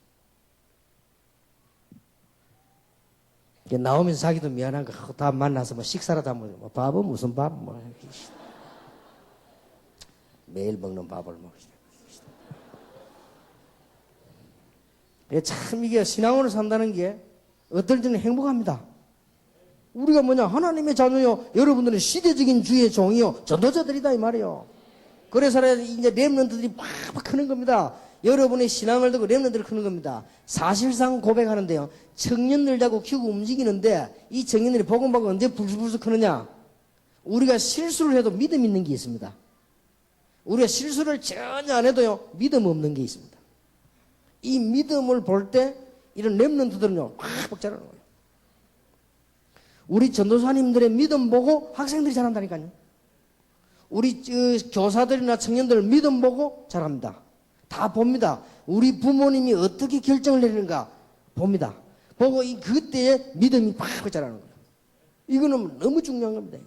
나오면서 자기도 미안한 거 다 만나서 뭐 식사라도 한번 뭐 밥은 무슨 밥 뭐 매일 먹는 밥을 먹으시다. 참 이게 신앙으로 산다는 게 어떨 때는 행복합니다. 우리가 뭐냐 하나님의 자녀요. 여러분들은 시대적인 주의 종이요. 전도자들이다 이 말이요. 그래서 이제 렘넌트들이 막 크는 겁니다. 여러분의 신앙을 두고 렘넌트를 크는 겁니다. 사실상 고백하는데요. 청년들 자고 키우고 움직이는데 이 청년들이 복음받고 언제 불쑥불쑥 크느냐? 우리가 실수를 해도 믿음 있는 게 있습니다. 우리가 실수를 전혀 안 해도요. 믿음 없는 게 있습니다. 이 믿음을 볼 때 이런 렘넌트들은요. 확 자라는 거예요. 우리 전도사님들의 믿음 보고 학생들이 자란다니까요. 우리 교사들이나 청년들 믿음 보고 자랍니다. 다 봅니다. 우리 부모님이 어떻게 결정을 내리는가 봅니다. 보고 그때의 믿음이 팍 자라는 거예요. 이거는 너무 중요한 겁니다.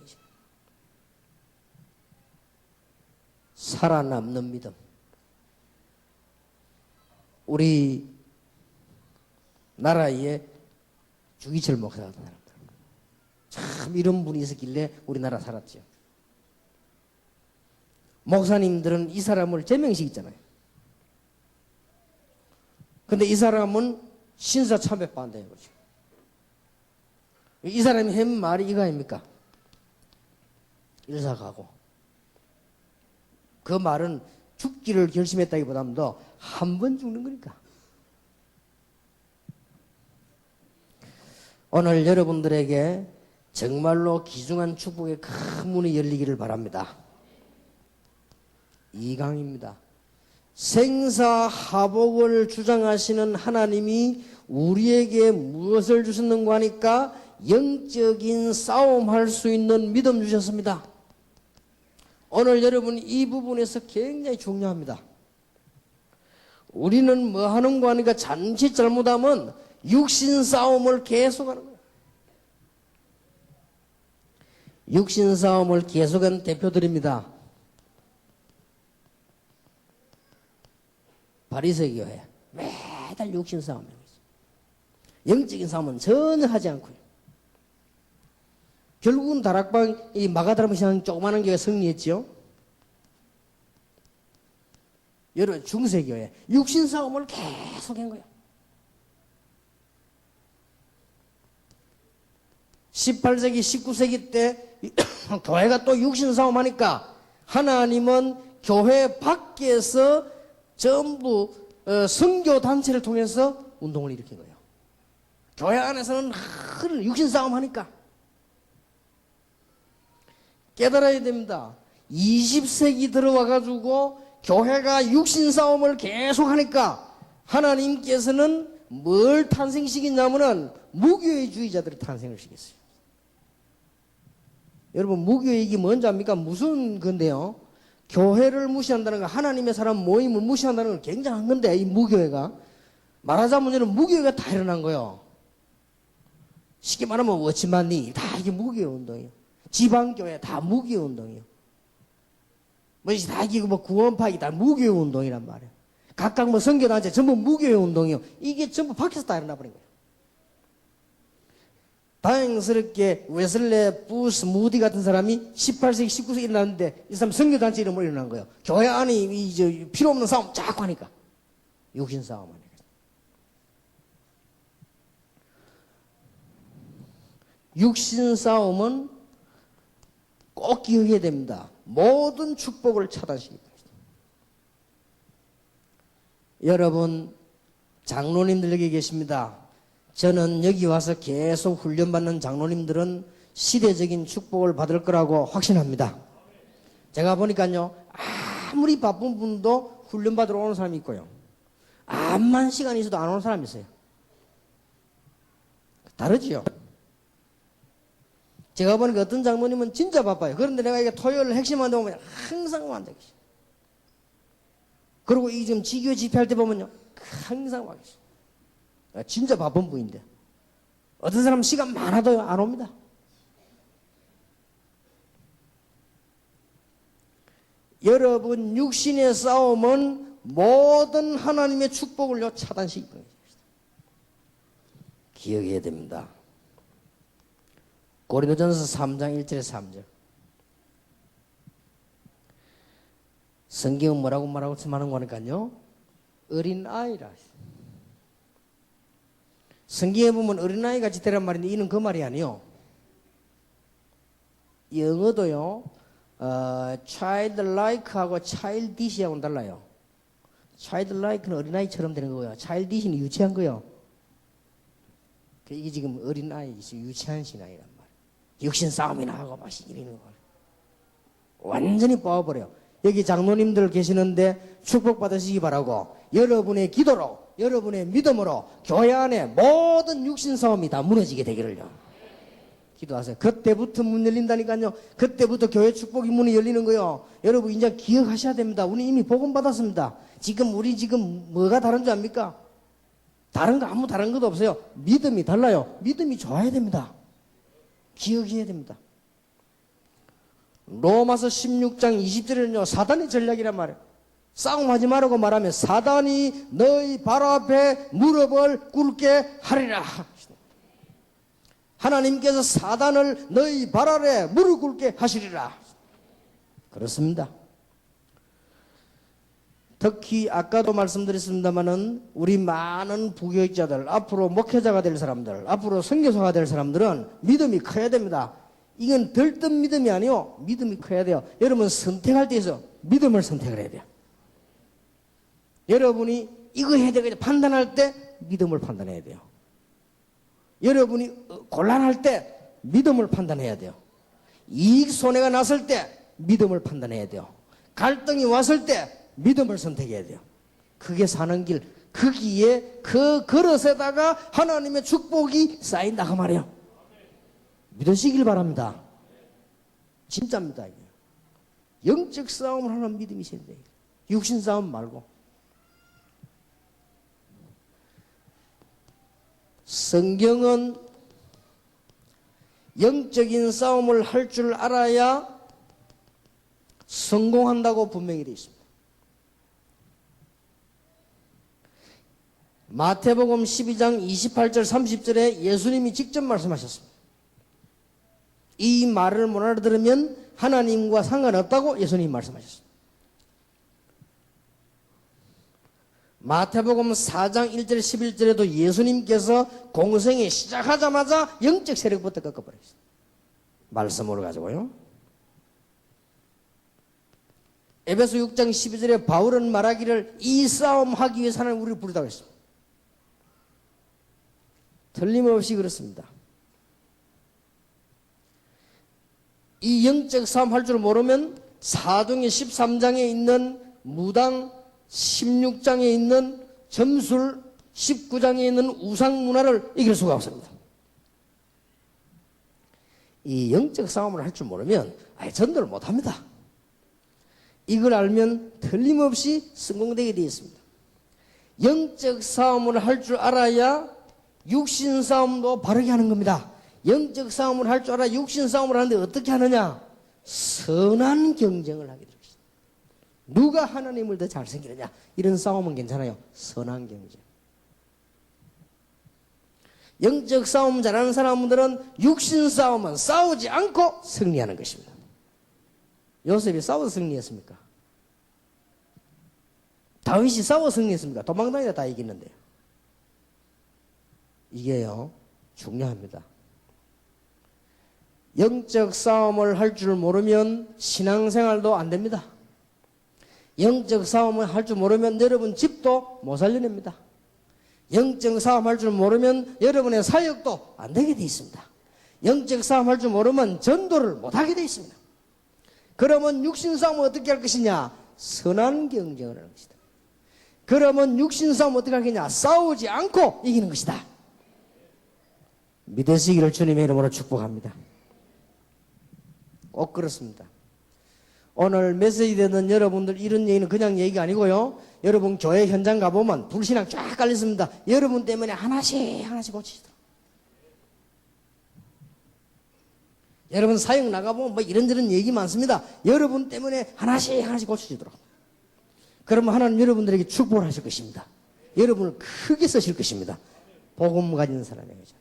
살아남는 믿음. 우리 나라에 주기철 목사 같은 사람들. 참 이런 분이 있었길래 우리나라 살았죠. 목사님들은 이 사람을 제명시키잖아요. 근데 이 사람은 신사 참배 반대인 거죠. 이 사람이 한 말이 이거 아닙니까? 일사가고. 그 말은 죽기를 결심했다기보다는 더 한 번 죽는 거니까. 오늘 여러분들에게 정말로 귀중한 축복의 큰 문이 열리기를 바랍니다. 2강입니다. 생사하복을 주장하시는 하나님이 우리에게 무엇을 주셨는가 하니까 영적인 싸움할 수 있는 믿음 주셨습니다. 오늘 여러분 이 부분에서 굉장히 중요합니다. 우리는 뭐 하는가 하니까 잠시 잘못하면 육신 싸움을 계속하는 거예요. 육신 싸움을 계속한 대표들입니다. 바리새 교회 매달 육신 싸움을 하고 있어요. 영적인 싸움은 전혀 하지 않고요. 결국은 다락방 이 마가다락 시장 조그마한 교회 승리했죠. 여러분 중세교회 육신 싸움을 계속한 거예요. 18세기 19세기 때 교회가 또 육신 싸움 하니까 하나님은 교회 밖에서 전부 선교 단체를 통해서 운동을 일으킨 거예요. 교회 안에서는 육신 싸움 하니까 깨달아야 됩니다. 20세기 들어와 가지고 교회가 육신 싸움을 계속 하니까 하나님께서는 뭘 탄생시키냐면은 무교회주의자들을 탄생을 시켰어요. 여러분 무교회 이게 뭔지 압니까? 무슨 건데요? 교회를 무시한다는 거, 하나님의 사람 모임을 무시한다는 건 굉장한 건데, 이 무교회가. 말하자면 이런 무교회가 다 일어난 거예요. 쉽게 말하면 워치만니 다 이게 무교회 운동이에요. 지방교회 다 무교회 운동이에요. 뭐 다 이게 뭐 구원파이 다 무교회 운동이란 말이에요. 각각 뭐 선교단체 전부 무교회 운동이에요. 이게 전부 밖에서 다 일어나 버린 거예요. 다행스럽게 웨슬레, 부스, 무디 같은 사람이 18세기, 19세기 일어났는데 이 사람 선교단체 이름으로 일어난 거예요. 교회 안에 이 필요 없는 싸움 자꾸 하니까. 육신 싸움 하니까. 육신 싸움은 꼭 기억해야 됩니다. 모든 축복을 차단시킵니다. 여러분 장로님들 여기 계십니다. 저는 여기 와서 계속 훈련받는 장로님들은 시대적인 축복을 받을 거라고 확신합니다. 제가 보니까요, 아무리 바쁜 분도 훈련 받으러 오는 사람이 있고요, 암만 시간이 있어도 안 오는 사람이 있어요. 다르지요. 제가 보니까 어떤 장모님은 진짜 바빠요. 그런데 내가 이게 토요일 핵심한데 보면 항상 와 계시. 그리고 이 지금 지교 집회할 때 보면요, 항상 와 계시. 진짜 바쁜 분인데 어떤 사람 시간 많아도 안 옵니다. 여러분 육신의 싸움은 모든 하나님의 축복을요 차단시킬 거예요. 기억해야 됩니다. 고린도전서 3장 1절에 3절. 성경은 뭐라고 말하고 말하는 거니까요, 어린아이라. 성경에 보면 어린아이같이 되란 말인데 이는 그 말이 아니요. 영어도요, childlike하고 childish하고는 달라요. childlike는 어린아이처럼 되는 거고요, childish는 유치한 거요. 이게 지금 어린아이, 유치한 신앙이란 말이에요. 육신 싸움이나 하고 막 이러는 거 완전히 뽑아버려요. 여기 장로님들 계시는데 축복 받으시기 바라고, 여러분의 기도로, 여러분의 믿음으로 교회 안에 모든 육신 싸움이 다 무너지게 되기를요 기도하세요. 그때부터 문 열린다니까요. 그때부터 교회 축복의 문이 열리는 거요. 여러분 이제 기억하셔야 됩니다. 우리 이미 복음 받았습니다. 우리 지금 뭐가 다른 줄 압니까? 다른 거 아무 다른 것도 없어요. 믿음이 달라요. 믿음이 좋아야 됩니다. 기억해야 됩니다. 로마서 16장 20절에는요 사단의 전략이란 말이에요. 싸움하지 말라고 말하면 사단이 너희 발 앞에 무릎을 꿇게 하리라. 하나님께서 사단을 너희 발 아래 무릎 꿇게 하시리라. 그렇습니다. 특히 아까도 말씀드렸습니다마는 우리 많은 부교육자들, 앞으로 목회자가 될 사람들, 앞으로 선교사가 될 사람들은 믿음이 커야 됩니다. 이건 들뜬 믿음이 아니요, 믿음이 커야 돼요. 여러분 선택할 때 있어 믿음을 선택을 해야 돼요. 여러분이 이거 해야 되겠다 판단할 때 믿음을 판단해야 돼요. 여러분이 곤란할 때 믿음을 판단해야 돼요. 이익 손해가 났을 때 믿음을 판단해야 돼요. 갈등이 왔을 때 믿음을 선택해야 돼요. 그게 사는 길, 거기에 그 그릇에다가 하나님의 축복이 쌓인다 그 말이에요. 믿으시길 바랍니다. 진짜입니다. 이게. 영적 싸움을 하는 믿음이 있어야 돼요. 육신 싸움 말고. 성경은 영적인 싸움을 할 줄 알아야 성공한다고 분명히 되어 있습니다. 마태복음 12장 28절 30절에 예수님이 직접 말씀하셨습니다. 이 말을 못 알아들으면 하나님과 상관없다고 예수님이 말씀하셨습니다. 마태복음 4장 1절 11절에도 예수님께서 공생이 시작하자마자 영적 세력부터 꺾어버렸어요. 말씀으로 가지고요. 에베소 6장 12절에 바울은 말하기를 이 싸움 하기 위해서 하나님 우리를 부르다고 했습니다. 틀림없이 그렇습니다. 이 영적 싸움 할 줄 모르면 사도행전 13장에 있는 무당, 16장에 있는 점술, 19장에 있는 우상 문화를 이길 수가 없습니다. 이 영적 싸움을 할 줄 모르면 아예 전도를 못합니다. 이걸 알면 틀림없이 성공되게 되어 있습니다. 영적 싸움을 할 줄 알아야 육신 싸움도 바르게 하는 겁니다. 영적 싸움을 할 줄 알아 육신 싸움을 하는데 어떻게 하느냐? 선한 경쟁을 하게 됩니다. 누가 하나님을 더 잘생기느냐? 이런 싸움은 괜찮아요. 선한 경쟁. 영적 싸움 잘하는 사람들은 육신 싸움은 싸우지 않고 승리하는 것입니다. 요셉이 싸워서 승리했습니까? 다윗이 싸워서 승리했습니까? 도망다니다 다 이기는데요. 이게요 중요합니다. 영적 싸움을 할 줄 모르면 신앙생활도 안 됩니다. 영적 싸움을 할 줄 모르면 여러분 집도 못 살려냅니다. 영적 싸움 할 줄 모르면 여러분의 사역도 안 되게 돼 있습니다. 영적 싸움 할 줄 모르면 전도를 못하게 되어 있습니다. 그러면 육신 싸움은 어떻게 할 것이냐? 선한 경쟁을 하는 것이다. 그러면 육신 싸움 어떻게 하겠냐? 싸우지 않고 이기는 것이다. 믿으시기를 주님의 이름으로 축복합니다. 꼭 그렇습니다. 오늘 메시지 듣는 여러분들 이런 얘기는 그냥 얘기가 아니고요. 여러분 교회 현장 가보면 불신앙 쫙 깔렸습니다. 여러분 때문에 하나씩 고치시더라고요. 여러분 사역 나가보면 뭐 이런저런 얘기 많습니다. 여러분 때문에 하나씩 고치시더라고요. 그러면 하나님 여러분들에게 축복을 하실 것입니다. 여러분을 크게 쓰실 것입니다. 복음 가진 사람에게죠.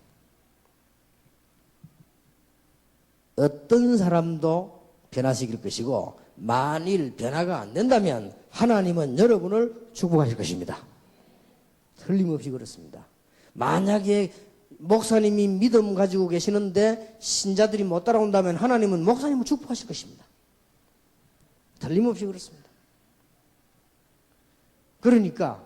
어떤 사람도 변화시킬 것이고 만일 변화가 안 된다면 하나님은 여러분을 축복하실 것입니다. 틀림없이 그렇습니다. 만약에 목사님이 믿음 가지고 계시는데 신자들이 못 따라온다면 하나님은 목사님을 축복하실 것입니다. 틀림없이 그렇습니다. 그러니까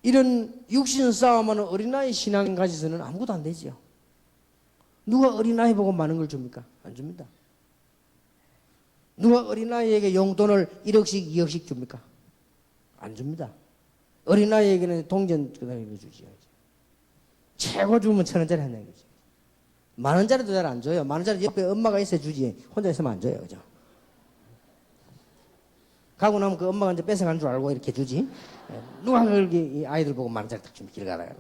이런 육신 싸움하는 어린아이 신앙 가지서는 아무것도 안 되지요. 누가 어린아이 보고 많은 걸 줍니까? 안 줍니다. 누가 어린아이에게 용돈을 1억씩 2억씩 줍니까? 안 줍니다. 어린아이에게는 동전 그다음에 주지. 최고 주면 1,000원짜리 한 장이지. 10,000원짜리도 잘 안 줘요. 10,000원짜리 옆에 엄마가 있어야 주지. 혼자 있으면 안 줘요. 그죠? 가고 나면 그 엄마가 이제 뺏어간 줄 알고 이렇게 주지. 누가 그렇게 아이들 보고 10,000원짜리 딱 주면 길 가다가.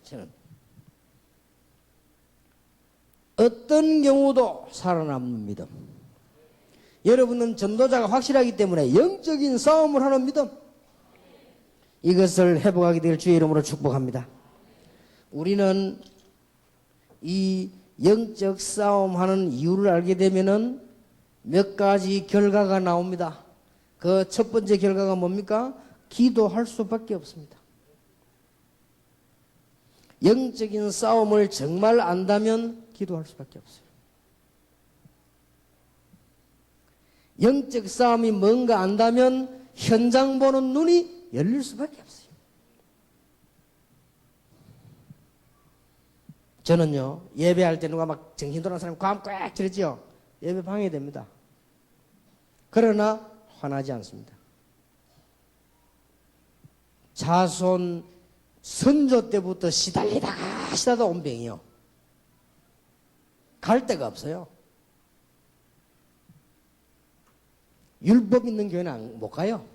저는 어떤 경우도 살아남는 믿음. 여러분은 전도자가 확실하기 때문에 영적인 싸움을 하는 믿음. 이것을 회복하게 될 주의 이름으로 축복합니다. 우리는 이 영적 싸움하는 이유를 알게 되면은 몇 가지 결과가 나옵니다. 그 첫 번째 결과가 뭡니까? 기도할 수밖에 없습니다. 영적인 싸움을 정말 안다면 기도할 수밖에 없어요. 영적 싸움이 뭔가 안다면 현장 보는 눈이 열릴 수밖에 없어요. 저는요, 예배할 때 누가 막 정신 돌아온 사람이 꽉 들었지요? 예배 방해됩니다. 그러나 화나지 않습니다. 자손 선조 때부터 시달리다가 온 병이요. 갈 데가 없어요. 율법 있는 교회는 못 가요.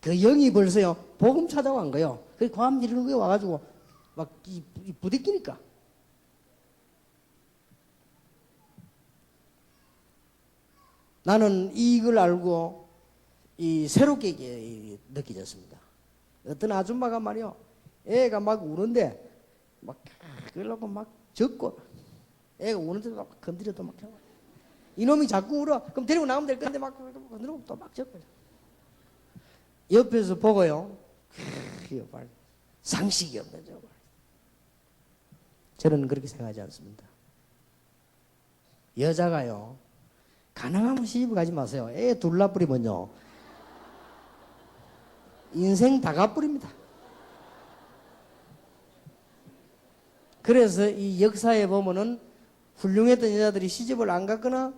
그 영이 벌써요, 복음 찾아고 한 거예요. 그 과암 지르는 거에 와가지고 막 부딪히니까. 나는 이걸 알고 새롭게 느껴졌습니다. 어떤 아줌마가 말이요, 애가 막 우는데 막 그러려고 막 젖고, 애가 우는데도 막 건드려도 막 잡아. 이놈이 자꾸 울어. 그럼 데리고 나오면 될 건데 막 건드리고 또 막 젖고. 옆에서 보고요, 상식이 없는 저거. 저는 그렇게 생각하지 않습니다. 여자가요, 가능하면 시집 가지 마세요. 애 둘 낳아버리면요, 인생 다 가버립니다. 그래서 이 역사에 보면은 훌륭했던 여자들이 시집을 안 갔거나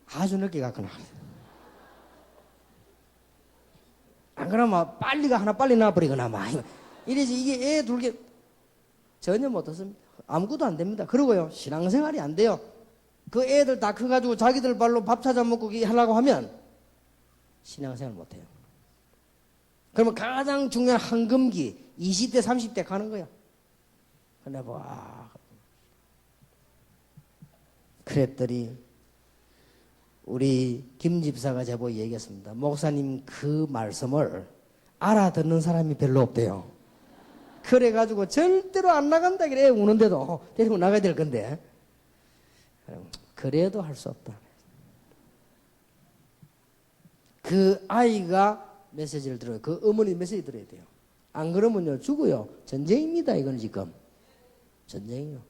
아주 늦게 갔거나. 안 그러면 빨리가 하나 빨리 낳아버리거나 막 이래지. 이게 애 둘게 전혀 못했습니다. 아무것도 안 됩니다. 그러고요, 신앙생활이 안 돼요. 그 애들 다 커가지고 자기들 발로 밥 찾아 먹고 하려고 하면 신앙생활 못해요. 그러면 가장 중요한 황금기 20대 30대 가는 거야. 근데 그랬더니 우리 김 집사가 제보에 얘기했습니다. 목사님 그 말씀을 알아듣는 사람이 별로 없대요. 그래가지고 절대로 안 나간다 그래. 우는데도 데리고 나가야 될 건데 그래도 할 수 없다. 그 아이가 메시지를 들어요. 그 어머니 메시지 들어야 돼요. 안 그러면요, 죽어요. 전쟁입니다. 이건 지금 전쟁이요.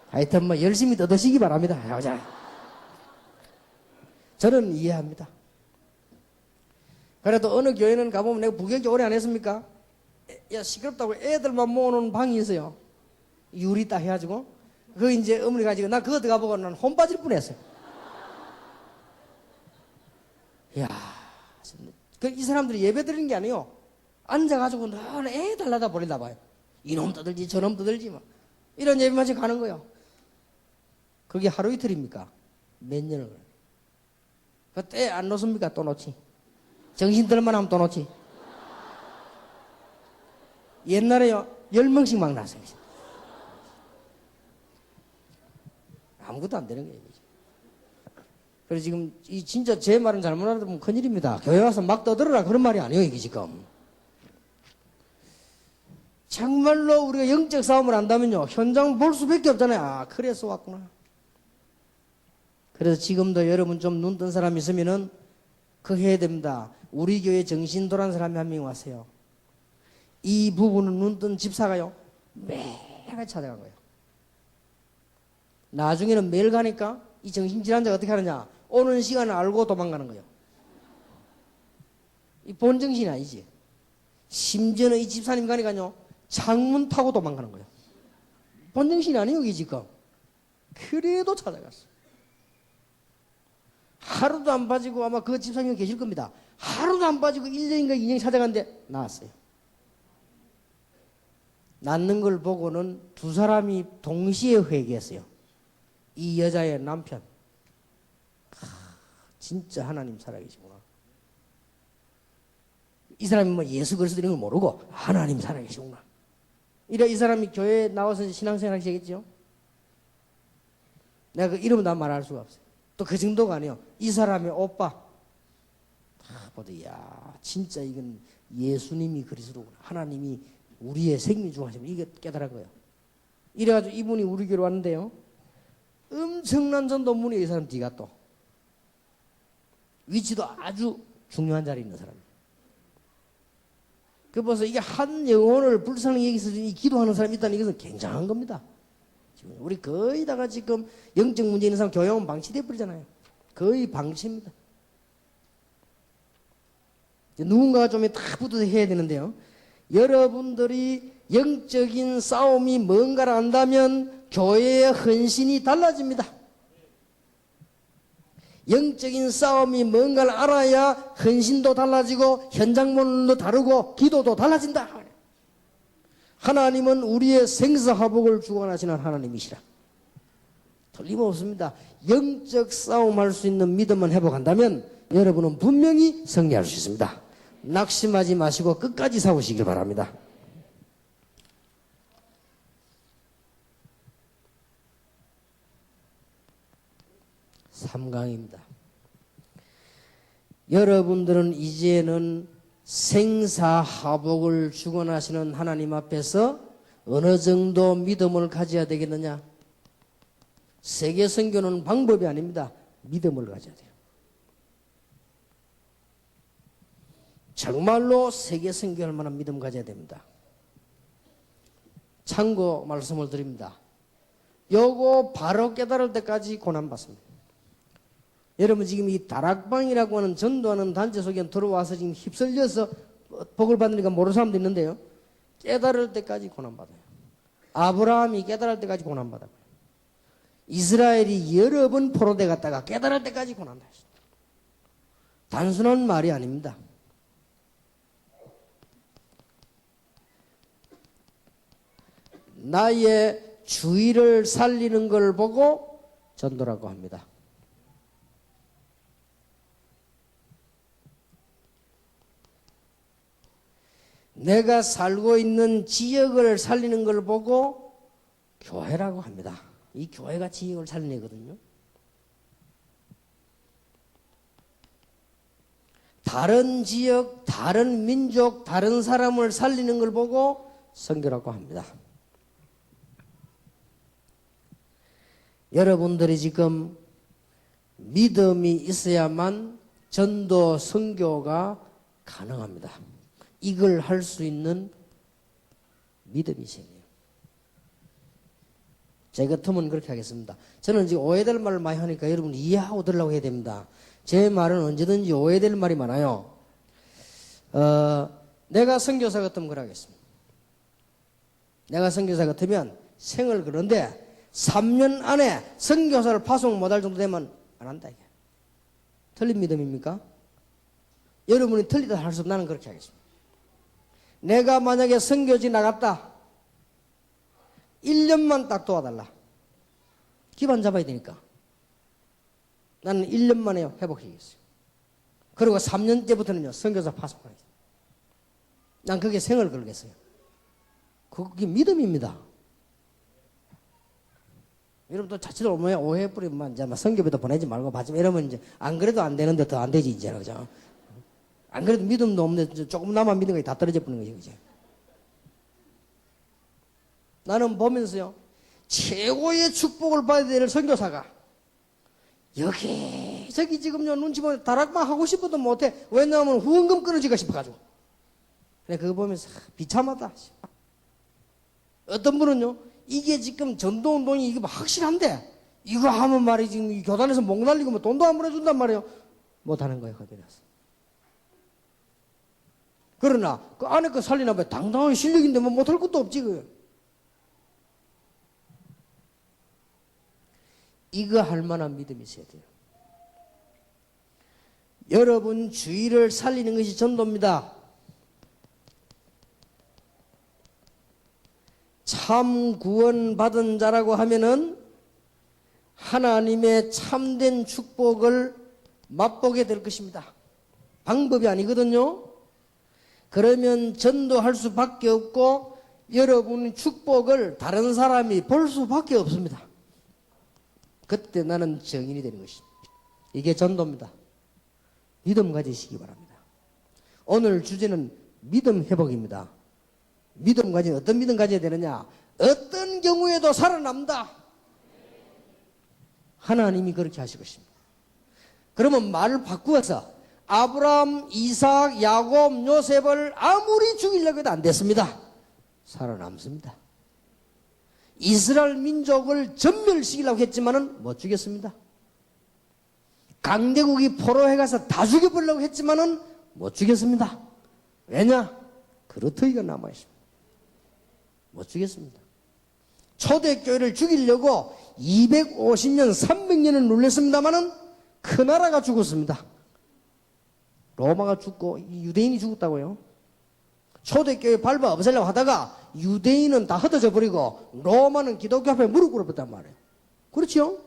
하여튼 뭐 열심히 떠드시기 바랍니다. 저는 이해합니다. 그래도 어느 교회는 가보면 내가 부교육자 오래 안 했습니까? 야, 시끄럽다고 애들만 모아놓은 방이 있어요. 유리 딱 해가지고. 그 이제 어머니 가지고 나 그거 들어가보고 난 혼 빠질 뻔했어요. 이야, 이 사람들이 예배 드리는 게 아니에요. 앉아가지고 늘 애 달라다 버린다 봐요. 이놈 떠들지 저놈 떠들지 뭐. 이런 예배만 지금 가는 거예요. 그게 하루 이틀입니까? 몇 년을. 그때 안 놓습니까? 또 놓지. 정신 들만 하면 또 놓지. 옛날에요 10명씩 막 났어요. 아무것도 안 되는 거예요. 그래서 지금 이 진짜 제 말은 잘못 알아들으면 큰일입니다. 교회 와서 막 떠들어라 그런 말이 아니에요 이게 지금. 정말로 우리가 영적 싸움을 한다면요 현장 볼 수밖에 없잖아요. 아 그래서 왔구나. 그래서 지금도 여러분 좀 눈 뜬 사람 있으면은 그 해야 됩니다. 우리 교회 정신 돌아온 사람이 한 명 왔어요. 이 부분은 눈 뜬 집사가요 매일 찾아간 거예요. 나중에는 매일 가니까 이 정신질환자가 어떻게 하느냐 오는 시간을 알고 도망가는 거예요. 이 본정신이 아니지. 심지어는 이 집사님 가니까요 창문 타고 도망가는 거예요. 본정신이 아니에요 이게 지금. 그래도 찾아갔어. 하루도 안 빠지고 아마 그 집사님이 계실 겁니다. 하루도 안 빠지고 1년인가 2년 찾아갔는데 나왔어요. 낳는 걸 보고는 두 사람이 동시에 회개했어요. 이 여자의 남편. 진짜 하나님 살아계시구나. 이 사람이 뭐 예수 그리스도 이런 걸 모르고 하나님 살아계시구나. 이래 이 사람이 교회에 나와서 신앙생활 하시겠죠? 내가 그 이름은 다 말할 수가 없어요. 또 그 정도가 아니에요. 이 사람의 오빠. 보다 야 진짜 이건 예수님이 그리스도구나. 하나님이 우리의 생명 중 하시면 이게 깨달은 거예요. 이래가지고 이분이 우리 교회로 왔는데요. 엄청난 전도문이 이 사람 뒤가 또. 위치도 아주 중요한 자리에 있는 사람이에요. 그 벌써 이게 한 영혼을 불쌍히 여기서 기도하는 사람이 있다는 것은 굉장한 겁니다. 지금 우리 거의 다가 지금 영적 문제 있는 사람 교양은 방치돼 버리잖아요. 거의 방치입니다. 누군가가 좀 딱 붙어서 해야 되는데요. 여러분들이 영적인 싸움이 뭔가를 안다면 교회의 헌신이 달라집니다. 영적인 싸움이 뭔가를 알아야 헌신도 달라지고 현장문도 다르고 기도도 달라진다. 하나님은 우리의 생사화복을 주관하시는 하나님이시라. 틀림없습니다. 영적 싸움할 수 있는 믿음을 회복한다면 여러분은 분명히 승리할 수 있습니다. 낙심하지 마시고 끝까지 싸우시길 바랍니다. 삼강입니다. 여러분들은 이제는 생사화복을 주관하시는 하나님 앞에서 어느 정도 믿음을 가져야 되겠느냐? 세계 선교는 방법이 아닙니다. 믿음을 가져야 돼요. 정말로 세계 선교할 만한 믿음 가져야 됩니다. 참고 말씀을 드립니다. 요거 바로 깨달을 때까지 고난받습니다. 여러분 지금 이 다락방이라고 하는 전도하는 단체 속에 들어와서 지금 휩쓸려서 복을 받으니까 모르는 사람도 있는데요. 깨달을 때까지 고난받아요. 아브라함이 깨달을 때까지 고난받아요. 이스라엘이 여러 번 포로돼 갔다가 깨달을 때까지 고난받아요. 단순한 말이 아닙니다. 나의 주의를 살리는 걸 보고 전도라고 합니다. 내가 살고 있는 지역을 살리는 걸 보고 교회라고 합니다. 이 교회가 지역을 살리거든요. 다른 지역, 다른 민족, 다른 사람을 살리는 걸 보고 선교라고 합니다. 여러분들이 지금 믿음이 있어야만 전도 선교가 가능합니다. 이걸 할 수 있는 믿음이 있어야 돼요. 제 같으면 그렇게 하겠습니다. 저는 지금 오해될 말을 많이 하니까 여러분 이해하고 들으려고 해야 됩니다. 제 말은 언제든지 오해될 말이 많아요. 내가 선교사 같으면 그러겠습니다. 내가 선교사 같으면 생을 그런데 3년 안에 선교사를 파송 못할 정도 되면 안 한다 이게. 틀린 믿음입니까? 여러분이 틀리다 할 수 없으면 나는 그렇게 하겠습니다. 내가 만약에 선교지 나갔다 1년만 딱 도와달라. 기반 잡아야 되니까 나는 1년 만에 회복하겠어요. 그리고 3년째부터는요 선교사 파송하겠습니다. 난 그게 생을 걸겠어요. 그게 믿음입니다. 여러분 또 자칫 오해 뿌리면 이제 선교비도 보내지 말고 받지 이러면 이제 안 그래도 안 되는데 더 안 되지 이제 그죠? 안 그래도 믿음도 없는데 조금나마 믿는 것이 다 떨어져 버리는 거지 그죠? 나는 보면서요 최고의 축복을 받아야 될 선교사가 여기저기 지금요 눈치 보면 다락방 하고 싶어도 못해. 왜냐하면 후원금 끊어지가 싶어가지고. 그래 그거 보면서 비참하다. 어떤 분은요 이게 지금 전도운동이 이게 확실한데 이거 하면 말이지 지금 이 교단에서 목 날리고 뭐 돈도 안 보내준단 말이에요. 못하는 거예요 거기라서. 그러나 그 안에 거 살리나 봐요. 당당한 실력인데 뭐 못할 것도 없지 그. 이거 할 만한 믿음이 있어야 돼요. 여러분 주의를 살리는 것이 전도입니다. 참 구원 받은 자라고 하면은 하나님의 참된 축복을 맛보게 될 것입니다. 방법이 아니거든요. 그러면 전도할 수밖에 없고 여러분 축복을 다른 사람이 볼 수밖에 없습니다. 그때 나는 증인이 되는 것입니다. 이게 전도입니다. 믿음 가지시기 바랍니다. 오늘 주제는 믿음 회복입니다. 믿음 가지는 어떤 믿음 가져야 되느냐? 어떤 경우에도 살아남다. 하나님이 그렇게 하실 것입니다. 그러면 말을 바꾸어서 아브라함, 이삭, 야곱, 요셉을 아무리 죽이려고 해도 안 됐습니다. 살아남습니다. 이스라엘 민족을 전멸시키려고 했지만은 못 죽였습니다. 강대국이 포로해 가서 다 죽여보려고 했지만은 못 죽였습니다. 왜냐? 그렇더이가 남아있습니다. 못 죽였습니다. 초대교회를 죽이려고 250년, 300년을 눌렸습니다마는 그 나라가 죽었습니다. 로마가 죽고 유대인이 죽었다고요. 초대교회 밟아 없애려고 하다가 유대인은 다 흩어져 버리고 로마는 기독교 앞에 무릎 꿇어버렸단 말이에요. 그렇죠?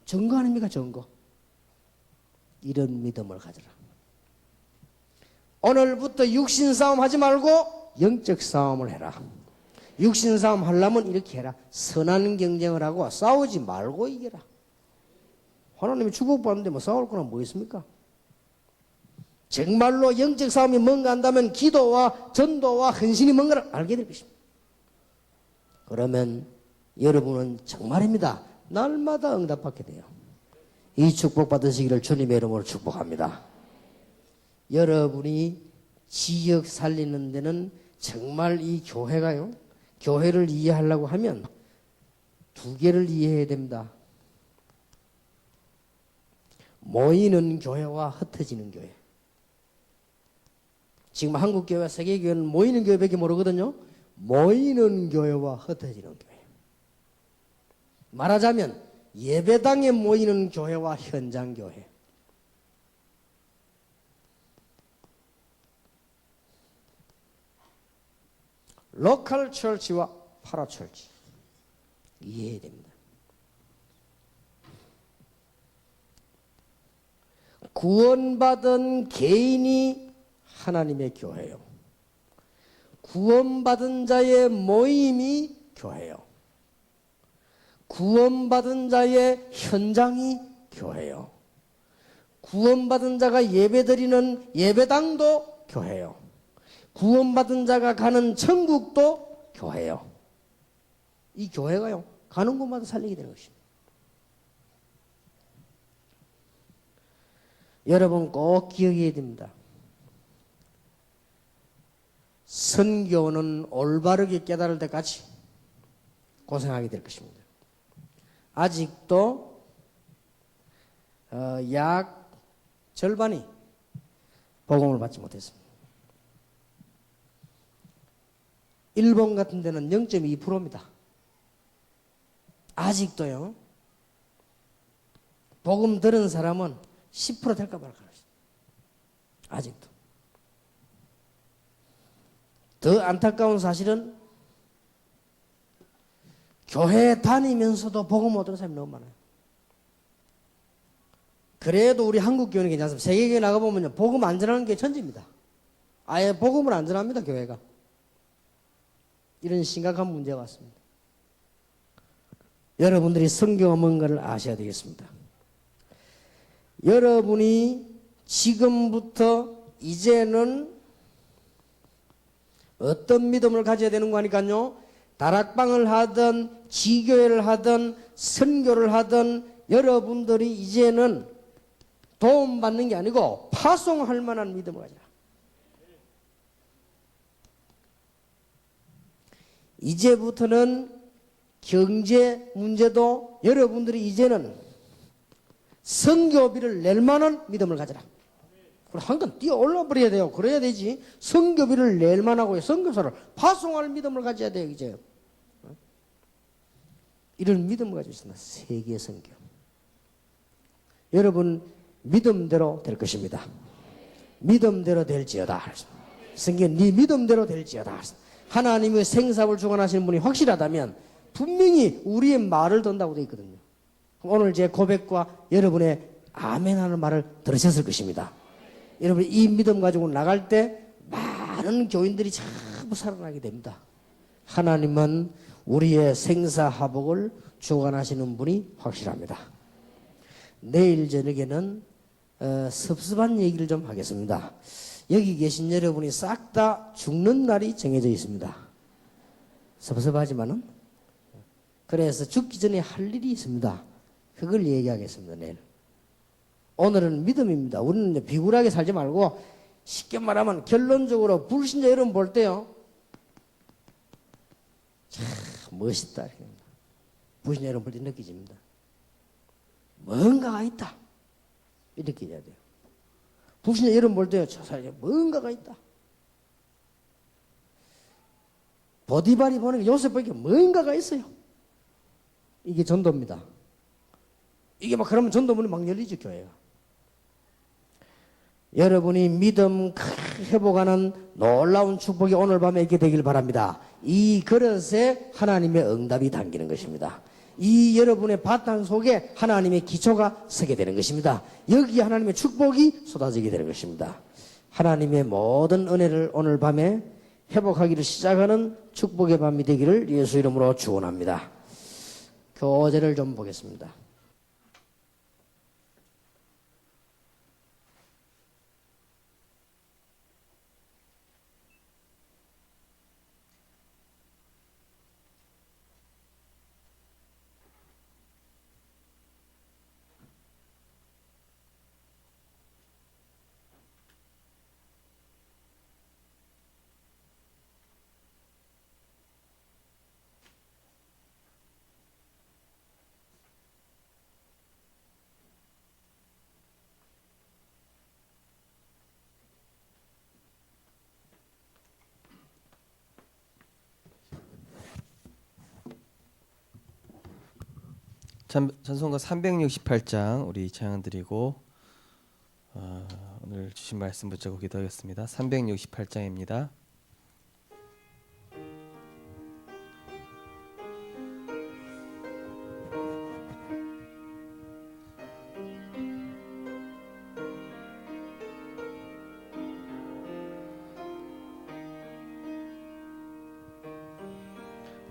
증거 아닙니까? 증거. 이런 믿음을 가져라. 오늘부터 육신 싸움 하지 말고 영적 싸움을 해라. 육신 싸움 하려면 이렇게 해라. 선한 경쟁을 하고 싸우지 말고 이겨라. 하나님이 축복받는데 뭐 싸울 거나 뭐 있습니까? 정말로 영적 싸움이 뭔가 한다면 기도와 전도와 헌신이 뭔가를 알게 될 것입니다. 그러면 여러분은 정말입니다. 날마다 응답받게 돼요. 이 축복 받으시기를 주님의 이름으로 축복합니다. 여러분이 지역 살리는 데는 정말 이 교회가요. 교회를 이해하려고 하면 두 개를 이해해야 됩니다. 모이는 교회와 흩어지는 교회. 지금 한국교회와 세계교회는 모이는 교회밖에 모르거든요. 모이는 교회와 흩어지는 교회. 말하자면 예배당에 모이는 교회와 현장 교회. 로컬 처치와 파라 처치. 이해해야 됩니다. 구원받은 개인이 하나님의 교회요. 구원받은 자의 모임이 교회요. 구원받은 자의 현장이 교회요. 구원받은 자가 예배드리는 예배당도 교회요. 구원받은 자가 가는 천국도 교회요. 이 교회가요, 가는 곳마다 살리게 되는 것입니다. 여러분 꼭 기억해야 됩니다. 선교는 올바르게 깨달을 때까지 고생하게 될 것입니다. 아직도 약 절반이 복음을 받지 못했습니다. 일본 같은 데는 0.2%입니다. 아직도요. 복음 들은 사람은 10% 될까 말까. 아직도. 더 안타까운 사실은 교회 다니면서도 복음 못 들은 사람이 너무 많아요. 그래도 우리 한국 교회는 괜찮습니다. 세계교회 나가보면요, 복음 안 전하는 게 천지입니다. 아예 복음을 안 전합니다, 교회가. 이런 심각한 문제가 왔습니다. 여러분들이 성경은 뭔가를 아셔야 되겠습니다. 여러분이 지금부터 이제는 어떤 믿음을 가져야 되는 거니까요, 다락방을 하든 지교회를 하든 선교를 하든 여러분들이 이제는 도움받는 게 아니고 파송할 만한 믿음을 가져라. 이제부터는 경제 문제도 여러분들이 이제는 선교비를 낼 만한 믿음을 가져라. 한 건 뛰어 올라버려야 돼요. 그래야 되지. 선교비를 낼 만하고 선교사를 파송할 믿음을 가져야 돼요. 이제 이런 믿음을 가지고 있습니다. 세계 선교. 여러분 믿음대로 될 것입니다. 믿음대로 될지어다. 성경 네 믿음대로 될지어다. 하나님의 생사를 주관하시는 분이 확실하다면 분명히 우리의 말을 든다고 되어 있거든요. 오늘 제 고백과 여러분의 아멘 하는 말을 들으셨을 것입니다. 여러분 이 믿음 가지고 나갈 때 많은 교인들이 전부 살아나게 됩니다. 하나님은 우리의 생사화복을 주관하시는 분이 확실합니다. 내일 저녁에는 섭섭한 얘기를 좀 하겠습니다. 여기 계신 여러분이 싹 다 죽는 날이 정해져 있습니다. 섭섭하지만은 그래서 죽기 전에 할 일이 있습니다. 그걸 얘기하겠습니다. 내일. 오늘은 믿음입니다. 우리는 비굴하게 살지 말고 쉽게 말하면 결론적으로 불신자 여러분 볼 때요, 참 멋있다. 불신자 여러분 볼 때 느껴집니다. 뭔가가 있다. 이렇게 해야 돼요. 불신자 여러분 볼 때요, 저 사람이 뭔가가 있다. 보디발이 보는 게 요셉 보니까 뭔가가 있어요. 이게 전도입니다. 이게 막 그러면 전도문이 막 열리죠, 교회가. 여러분이 믿음 회복하는 놀라운 축복이 오늘 밤에 있게 되길 바랍니다. 이 그릇에 하나님의 응답이 담기는 것입니다. 이 여러분의 바탕 속에 하나님의 기초가 서게 되는 것입니다. 여기에 하나님의 축복이 쏟아지게 되는 것입니다. 하나님의 모든 은혜를 오늘 밤에 회복하기를 시작하는 축복의 밤이 되기를 예수 이름으로 축원합니다. 교재를 좀 보겠습니다. 찬송가 368장 우리 찬양 드리고 오늘 주신 말씀 붙잡고 기도하겠습니다. 368장입니다.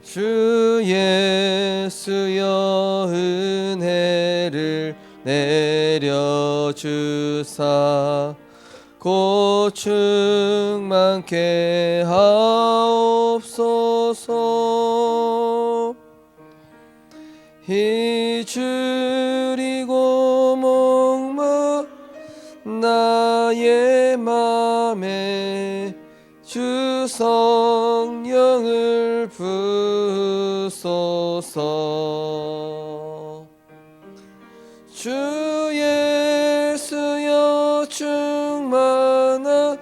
주 예수여 은혜를 내려주사 곧 충만케 하옵소서. 이 줄이고 목마 나의 맘에 주 성령을 부소서. 주 예수여 충만한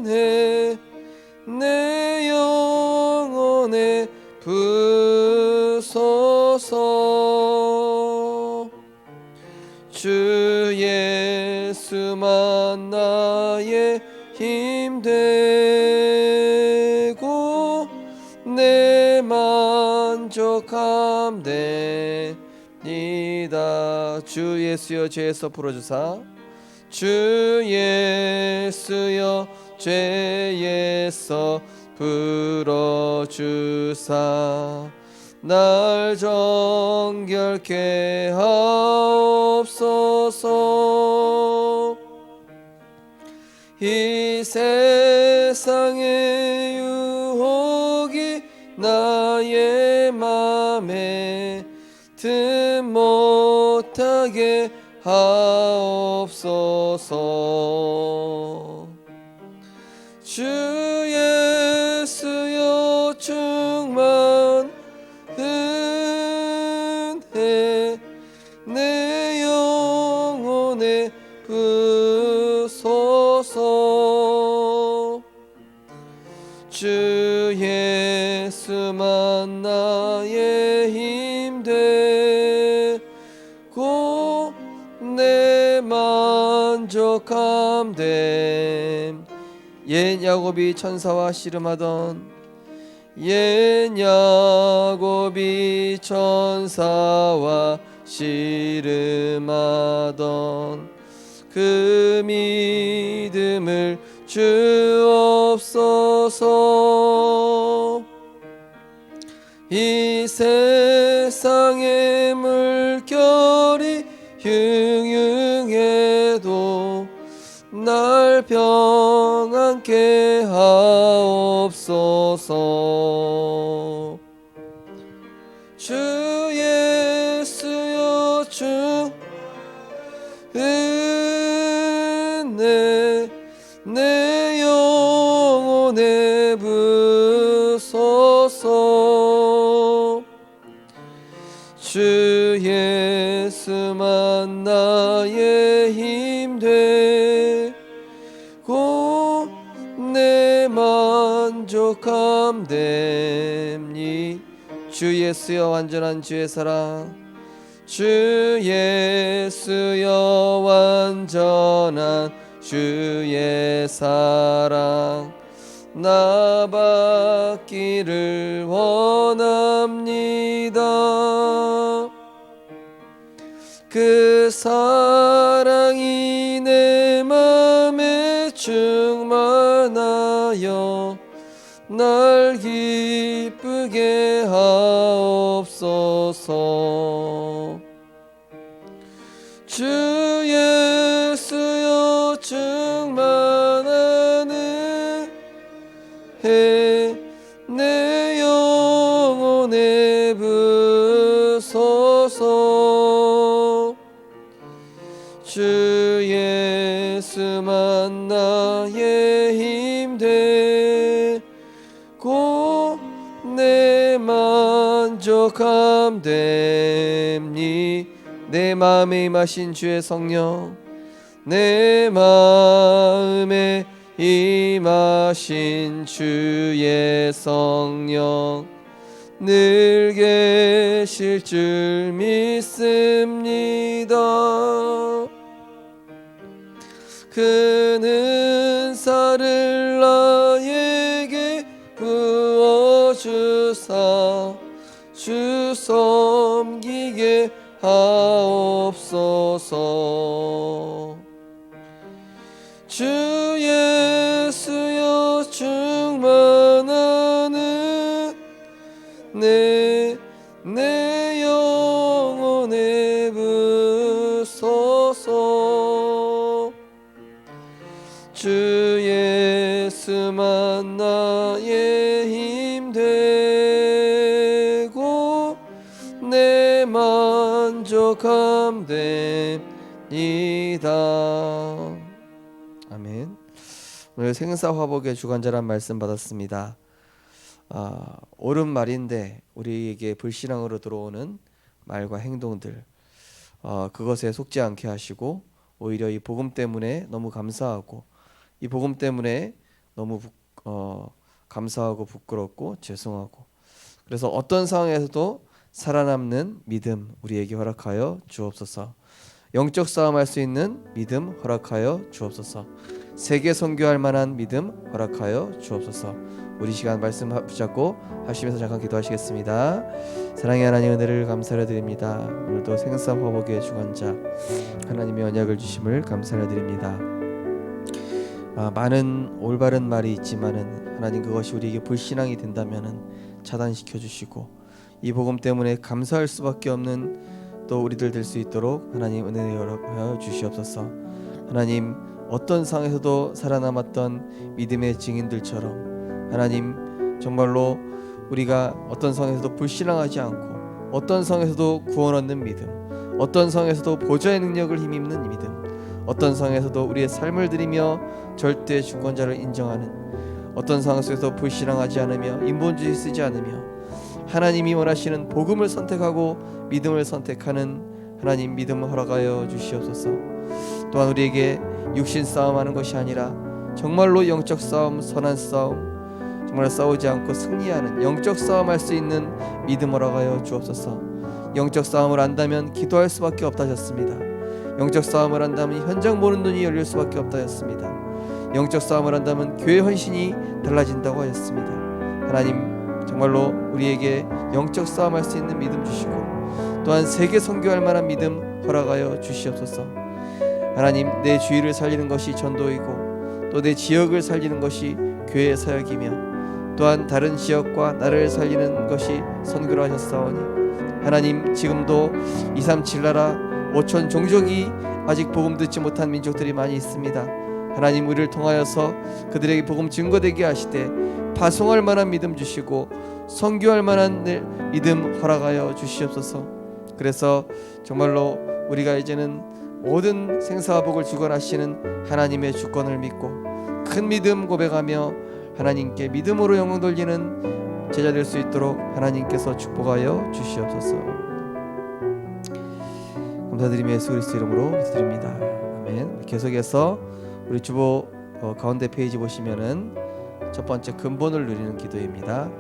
은혜 주 예수만 나의 힘 되고 내 만족함 되니다. 주 예수여 죄에서 풀어주사. 주 예수여 죄에서 풀어주사. 날 정결케 하옵소서. 이 세상의 유혹이 나의 맘에 틈 못하게 하옵소서. 주 예수여 충만 은혜 내 영혼에 부소서. 주 예수만 나의 힘 되고 내 만족함 됨. 옛 야곱이 천사와 씨름하던 옛 야곱이 천사와 씨름하던 그 믿음을 주옵소서. 이 세상의 물결이 흉흉해도 날 평안케 하옵소서. 주 예수여 주 은혜 내 영혼에 부소서. 주 예수만 나의 힘 되고 내 만족함 됨니. 주 예수여 완전한 주의 사랑. 주 예수여 완전한 주의 사랑 나 받기를 원합니다. 그 사랑이 내 맘에 충만하여 날 기쁘게 하옵소서. 주 예수여 충만한 은혜 내 영혼에 부소서. 주 예수만 나의 힘 되고 내 만족함 됨니. 내 마음에 임하신 주의 성령 내 마음에 임하신 주의 성령 늘 계실 줄 믿습니다. 그 은사를 나에게 부어주사 주 섬기게 하옵소서. 주 예수여 충만한 은혜 내 영혼에 부소서. 주 예수만 나의 힘 되고 내 만족함 됩니다. 아멘. 오늘 생사 화복의 주관자란 말씀 받았습니다. 옳은 말인데 우리에게 불신앙으로 들어오는 말과 행동들 그것에 속지 않게 하시고 오히려 이 복음 때문에 너무 감사하고 이 복음 때문에 너무 감사하고 부끄럽고 죄송하고 그래서 어떤 상황에서도 살아남는 믿음 우리에게 허락하여 주옵소서. 영적 싸움할 수 있는 믿음 허락하여 주옵소서. 세계 선교할 만한 믿음 허락하여 주옵소서. 우리 시간 말씀 붙잡고 하시면서 잠깐 기도하시겠습니다. 사랑의 하나님, 은혜를 감사를 드립니다. 오늘도 생사 화복의 주관자 하나님의 언약을 주심을 감사를 드립니다. 많은 올바른 말이 있지만은 하나님, 그것이 우리에게 불신앙이 된다면은 차단시켜 주시고, 이 복음 때문에 감사할 수밖에 없는 또 우리들 될 수 있도록 하나님 은혜 허락하여 주시옵소서. 하나님, 어떤 상황에서도 살아남았던 믿음의 증인들처럼 하나님, 정말로 우리가 어떤 상황에서도 불신앙하지 않고, 어떤 상황에서도 구원 얻는 믿음, 어떤 상황에서도 보좌의 능력을 힘입는 믿음, 어떤 상황에서도 우리의 삶을 드리며 절대 주권자를 인정하는, 어떤 상황 속에서 불신앙하지 않으며 인본주의 쓰지 않으며 하나님이 원하시는 복음을 선택하고 믿음을 선택하는 하나님 믿음을 허락하여 주시옵소서. 또한 우리에게 육신 싸움하는 것이 아니라 정말로 영적 싸움, 선한 싸움, 정말 싸우지 않고 승리하는 영적 싸움할 수 있는 믿음 허락하여 주옵소서. 영적 싸움을 안다면 기도할 수밖에 없다 하셨습니다. 영적 싸움을 한다면 현장 보는 눈이 열릴 수밖에 없다 하셨습니다. 영적 싸움을 한다면 교회 헌신이 달라진다고 하셨습니다. 하나님, 정말로 우리에게 영적 싸움할 수 있는 믿음 주시고, 또한 세계 선교할 만한 믿음 허락하여 주시옵소서. 하나님, 내 주위를 살리는 것이 전도이고 또 내 지역을 살리는 것이 교회의 사역이며, 또한 다른 지역과 나라를 살리는 것이 선교라 하셨사오니, 하나님, 지금도 237 나라 5천 종족이 아직 복음 듣지 못한 민족들이 많이 있습니다. 하나님, 우리를 통하여서 그들에게 복음 증거되게 하시되 파송할 만한 믿음 주시고 선교할 만한 믿음 허락하여 주시옵소서. 그래서 정말로 우리가 이제는 모든 생사와 복을 주관하시는 하나님의 주권을 믿고 큰 믿음 고백하며 하나님께 믿음으로 영광 돌리는 제자 될 수 있도록 하나님께서 축복하여 주시옵소서. 감사드리며 예수 그리스도 이름으로 기도드립니다. 아멘. 계속해서 우리 주보 가운데 페이지 보시면은 첫 번째 근본을 누리는 기도입니다.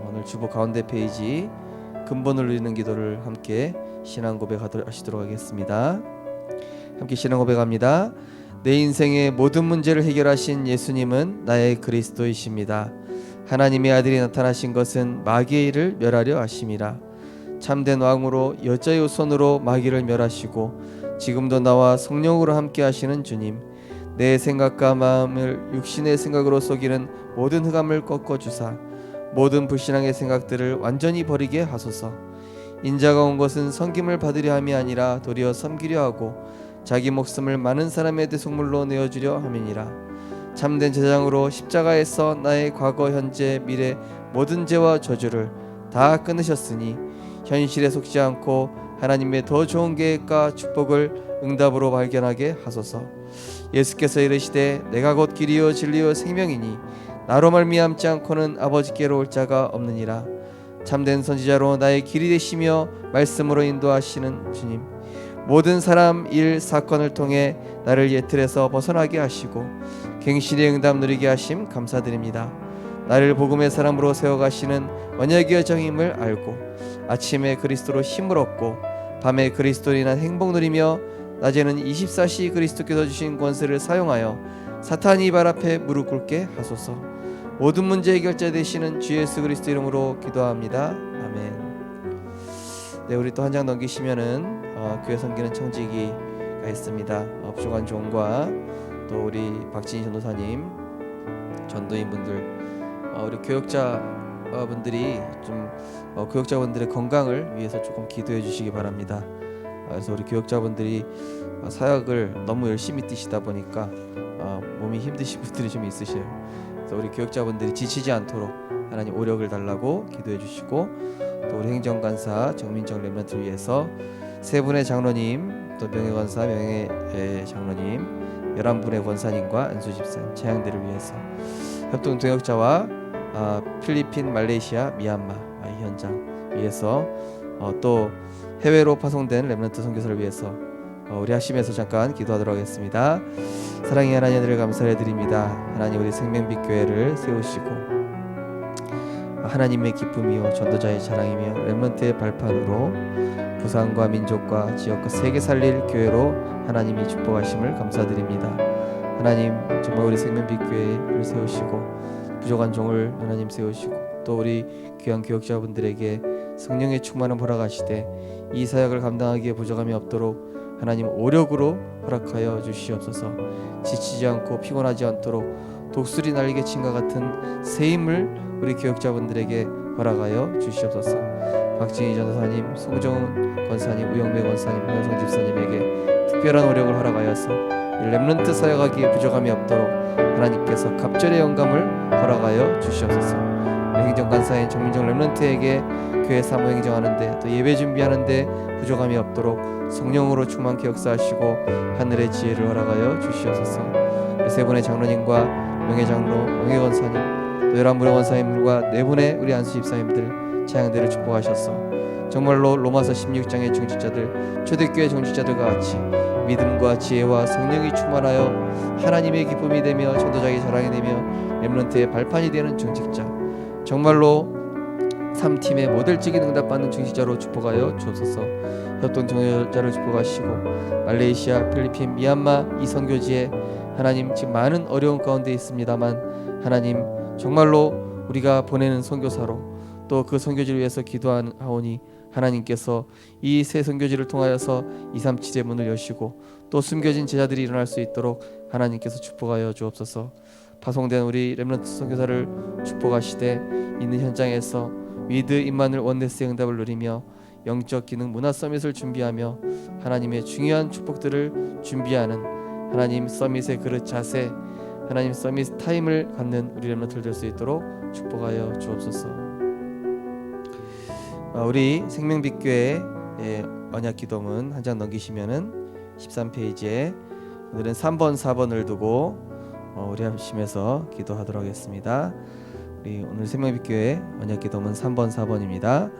오늘 주보 가운데 페이지 근본을 누리는 기도를 함께 신앙 고백하시도록 하겠습니다. 함께 신앙 고백합니다. 내 인생의 모든 문제를 해결하신 예수님은 나의 그리스도이십니다. 하나님의 아들이 나타나신 것은 마귀의 일을 멸하려 하심이라. 참된 왕으로 여자의 후손으로 마귀를 멸하시고 지금도 나와 성령으로 함께 하시는 주님, 내 생각과 마음을 육신의 생각으로 속이는 모든 흑암을 꺾어주사 모든 불신앙의 생각들을 완전히 버리게 하소서. 인자가 온 것은 섬김을 받으려 함이 아니라 도리어 섬기려 하고 자기 목숨을 많은 사람의 대속물로 내어주려 함이니라. 참된 제장으로 십자가에서 나의 과거, 현재, 미래 모든 죄와 저주를 다 끊으셨으니 현실에 속지 않고 하나님의 더 좋은 계획과 축복을 응답으로 발견하게 하소서. 예수께서 이르시되 내가 곧 길이요 진리요 생명이니 나로 말미암지 않고는 아버지께로 올 자가 없느니라. 참된 선지자로 나의 길이 되시며 말씀으로 인도하시는 주님, 모든 사람, 일, 사건을 통해 나를 예틀에서 벗어나게 하시고 갱신의 응답 누리게 하심 감사드립니다. 나를 복음의 사람으로 세워가시는 언약의 정임을 알고 아침에 그리스도로 힘을 얻고 밤에 그리스도로 인한 행복 누리며 낮에는 24시 그리스도께서 주신 권세를 사용하여 사탄이 발 앞에 무릎 꿇게 하소서. 모든 문제 해결자 되시는 주 예수 그리스도 이름으로 기도합니다. 아멘. 네, 우리 또 한 장 넘기시면은 교회 섬기는 청지기가 있습니다. 주간 종과 또 우리 박진희 전도사님, 전도인분들, 우리 교역자분들이 좀 교역자분들의 건강을 위해서 조금 기도해 주시기 바랍니다. 그래서 우리 교역자분들이 사역을 너무 열심히 뛰시다 보니까 몸이 힘드신 분들이 좀 있으셔요. 그래서 우리 교역자분들이 지치지 않도록 하나님 오력을 달라고 기도해 주시고, 또 우리 행정관사 정민정 렘넌트를 위해서 세 분의 장로님, 또 명예관사 명예 장로님, 11분의 권사님과 안수집사 채양대를 위해서, 협동 동역자와 필리핀, 말레이시아, 미얀마 이 현장 위해서, 또 해외로 파송된 렘넌트 선교사를 위해서 우리 하심에서 잠깐 기도하도록 하겠습니다. 사랑의 하나님을 감사해 드립니다. 하나님, 우리 생명빛 교회를 세우시고 하나님의 기쁨이요 전도자의 자랑이며 렘넌트의 발판으로 부산과 민족과 지역과 세계 살릴 교회로 하나님이 축복하심을 감사드립니다. 하나님 정말 우리 생명빛교회를 세우시고 부족한 종을 하나님 세우시고 또 우리 귀한 교역자분들에게 성령의 충만함 허락하시되 이 사역을 감당하기에 부족함이 없도록 하나님 오력으로 허락하여 주시옵소서. 지치지 않고 피곤하지 않도록 독수리 날개 친과 같은 새 힘을 우리 교역자분들에게 허락하여 주시옵소서. 박진희 전사님, 송정은 권사님, 우영배 권사님, 현성 집사님에게 특별한 오력을 허락하여서 렘넌트 사역하기에 부족함이 없도록 하나님께서 갑절의 영감을 허락하여 주시옵소서. 행정관사인 정민정 렘넌트에게 교회 사무 행정하는데 또 예배 준비하는데 부족함이 없도록 성령으로 충만케 역사하시고 하늘의 지혜를 허락하여 주시옵소서. 세 분의 장로님과 명예장로, 명예권사님 또 11분의 권사님들과 4분의 우리 안수 집사님들 차양대를 축복하셔서 정말로 로마서 16장의 중직자들 초대교회 중직자들과 같이 믿음과 지혜와 성령이 충만하여 하나님의 기쁨이 되며 전도자의 자랑이 되며 렘넌트의 발판이 되는 중직자, 정말로 3팀의 모델적인 응답받는 중직자로 축복하여 주옵소서. 협동 정여자를 축복하시고 말레이시아, 필리핀, 미얀마 이 선교지에 하나님 지금 많은 어려운 가운데 있습니다만 하나님 정말로 우리가 보내는 선교사로 또 그 선교지를 위해서 기도하오니 하나님께서 이 새 선교지를 통하여서 237의 문을 여시고 또 숨겨진 제자들이 일어날 수 있도록 하나님께서 축복하여 주옵소서. 파송된 우리 렘넌트 선교사를 축복하시되 있는 현장에서 위드 임마누엘 원네스의 응답을 누리며 영적 기능 문화 서밋을 준비하며 하나님의 중요한 축복들을 준비하는 하나님 서밋의 그릇 자세, 하나님 서밋 타임을 갖는 우리 렘넌트들 될 수 있도록 축복하여 주옵소서. 우리 생명빛교회 언약기도문 한 장 넘기시면은 13페이지에 오늘은 3번 4번을 두고 우리 합심해서 기도하도록 하겠습니다. 우리 오늘 생명빛교회 언약기도문 3번 4번입니다.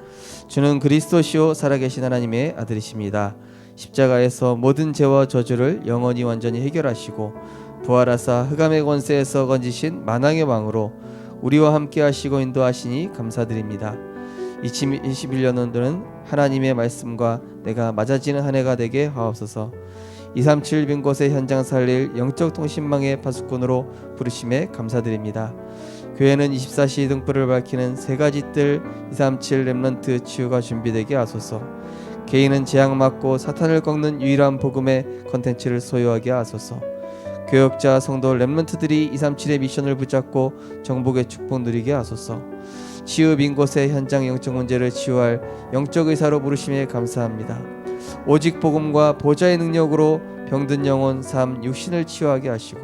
주는 그리스도시요 살아계신 하나님의 아들이십니다. 십자가에서 모든 죄와 저주를 영원히 완전히 해결하시고 부활하사 흑암의 권세에서 건지신 만왕의 왕으로 우리와 함께 하시고 인도하시니 감사드립니다. 2021년도는 하나님의 말씀과 내가 맞아지는 한 해가 되게 하옵소서. 237 빈 곳의 현장 살릴 영적 통신망의 파수꾼으로 부르심에 감사드립니다. 교회는 24시 등불을 밝히는 세 가지 뜰 237 렘넌트 치유가 준비되게 하소서. 개인은 재앙 맞고 사탄을 꺾는 유일한 복음의 컨텐츠를 소유하게 하소서. 교역자 성도 렘넌트들이 237의 미션을 붙잡고 정복의 축복 누리게 하소서. 치유 빈 곳의 현장 영적 문제를 치유할 영적 의사로 부르심에 감사합니다. 오직 복음과 보좌의 능력으로 병든 영혼, 삶, 육신을 치유하게 하시고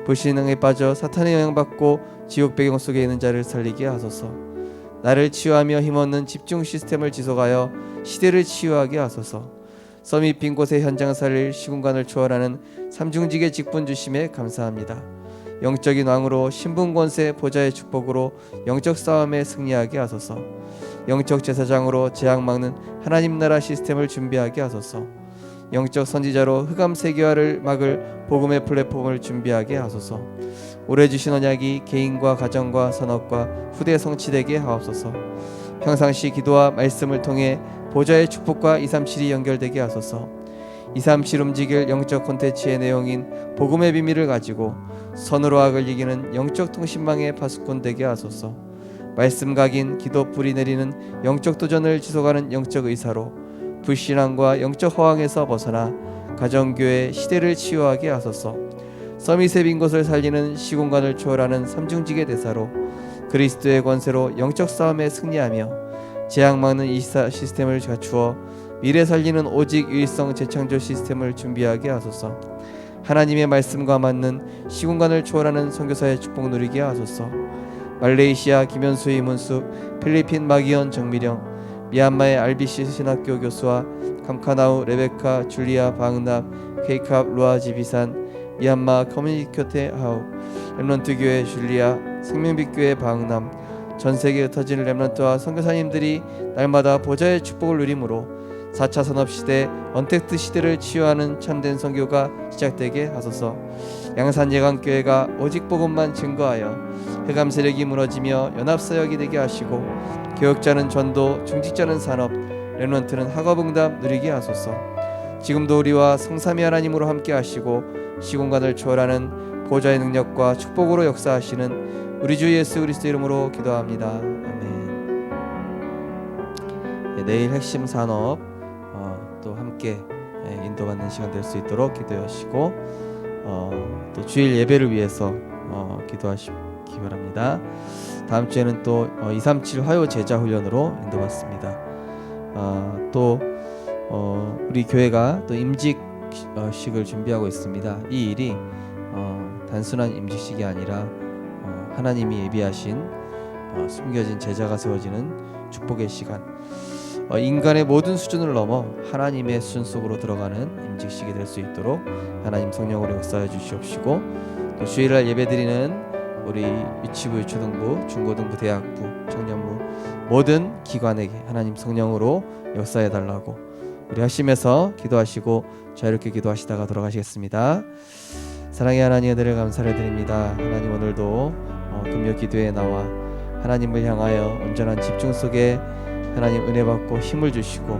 불신앙에 빠져 사탄의 영향받고 지옥 배경 속에 있는 자를 살리게 하소서. 나를 치유하며 힘없는 집중 시스템을 지속하여 시대를 치유하게 하소서. 서밋 빈 곳의 현장 살릴 시공간을 초월하는 삼중직의 직분 주심에 감사합니다. 영적인 왕으로 신분 권세 보좌의 축복으로 영적 싸움에 승리하게 하소서. 영적 제사장으로 재앙 막는 하나님 나라 시스템을 준비하게 하소서. 영적 선지자로 흑암 세계화를 막을 복음의 플랫폼을 준비하게 하소서. 올해 주신 언약이 개인과 가정과 산업과 후대 성취되게 하옵소서. 평상시 기도와 말씀을 통해 보좌의 축복과 237이 연결되게 하소서. 237 움직일 영적 콘텐츠의 내용인 복음의 비밀을 가지고 선으로 악을 이기는 영적 통신망의 파수꾼 되게 하소서. 말씀 각인 기도 뿌리 내리는 영적 도전을 지속하는 영적 의사로 불신앙과 영적 허황에서 벗어나 가정교회 시대를 치유하게 하소서. 서밋의 빈 곳을 살리는 시공간을 초월하는 삼중직의 대사로 그리스도의 권세로 영적 싸움에 승리하며 재앙 막는 24 시스템을 갖추어 미래 살리는 오직 유일성 재창조 시스템을 준비하게 하소서. 하나님의 말씀과 맞는 시공간을 초월하는 선교사의 축복 누리게 하소서. 말레이시아 김현수 이문수, 필리핀 마기현 정미령, 미얀마의 RBC 신학교 교수와 감카나우 레베카 줄리아 방은납, 케이캅 루아지 비산, 미얀마 커뮤니티 교태 하우, 렘넌트 교회 줄리아, 생명빛 교회 방은남, 전세계에 흩어진 렘넌트와 선교사님들이 날마다 보좌의 축복을 누림으로 4차 산업시대 언택트 시대를 치유하는 참된 선교가 시작되게 하소서. 양산예강교회가 오직 복음만 증거하여 흑암 세력이 무너지며 연합사역이 되게 하시고 교역자는 전도, 중직자는 산업, 렘넌트는 학업응답 누리게 하소서. 지금도 우리와 성삼위 하나님으로 함께 하시고 시공간을 초월하는 보좌의 능력과 축복으로 역사하시는 우리 주 예수 그리스도 이름으로 기도합니다. 아멘. 내일 핵심 산업 또 함께 인도받는 시간 될 수 있도록 기도하시고 또 주일 예배를 위해서 기도하시기 바랍니다. 다음 주에는 또 237 화요 제자 훈련으로 인도받습니다. 또 우리 교회가 또 임직식을 준비하고 있습니다. 이 일이 단순한 임직식이 아니라 하나님이 예비하신 숨겨진 제자가 세워지는 축복의 시간, 인간의 모든 수준을 넘어 하나님의 수준 속으로 들어가는 임직식이 될 수 있도록 하나님 성령으로 역사해 주시옵시고, 또 주일날 예배드리는 우리 유치부, 유초등부, 중고등부, 대학부, 청년부 모든 기관에게 하나님 성령으로 역사해 달라고 우리 하심에서 기도하시고 자유롭게 기도하시다가 돌아가시겠습니다. 사랑의 하나님, 은혜를 감사를 드립니다. 하나님, 오늘도 금요 기도에 나와 하나님을 향하여 온전한 집중 속에 하나님 은혜 받고 힘을 주시고,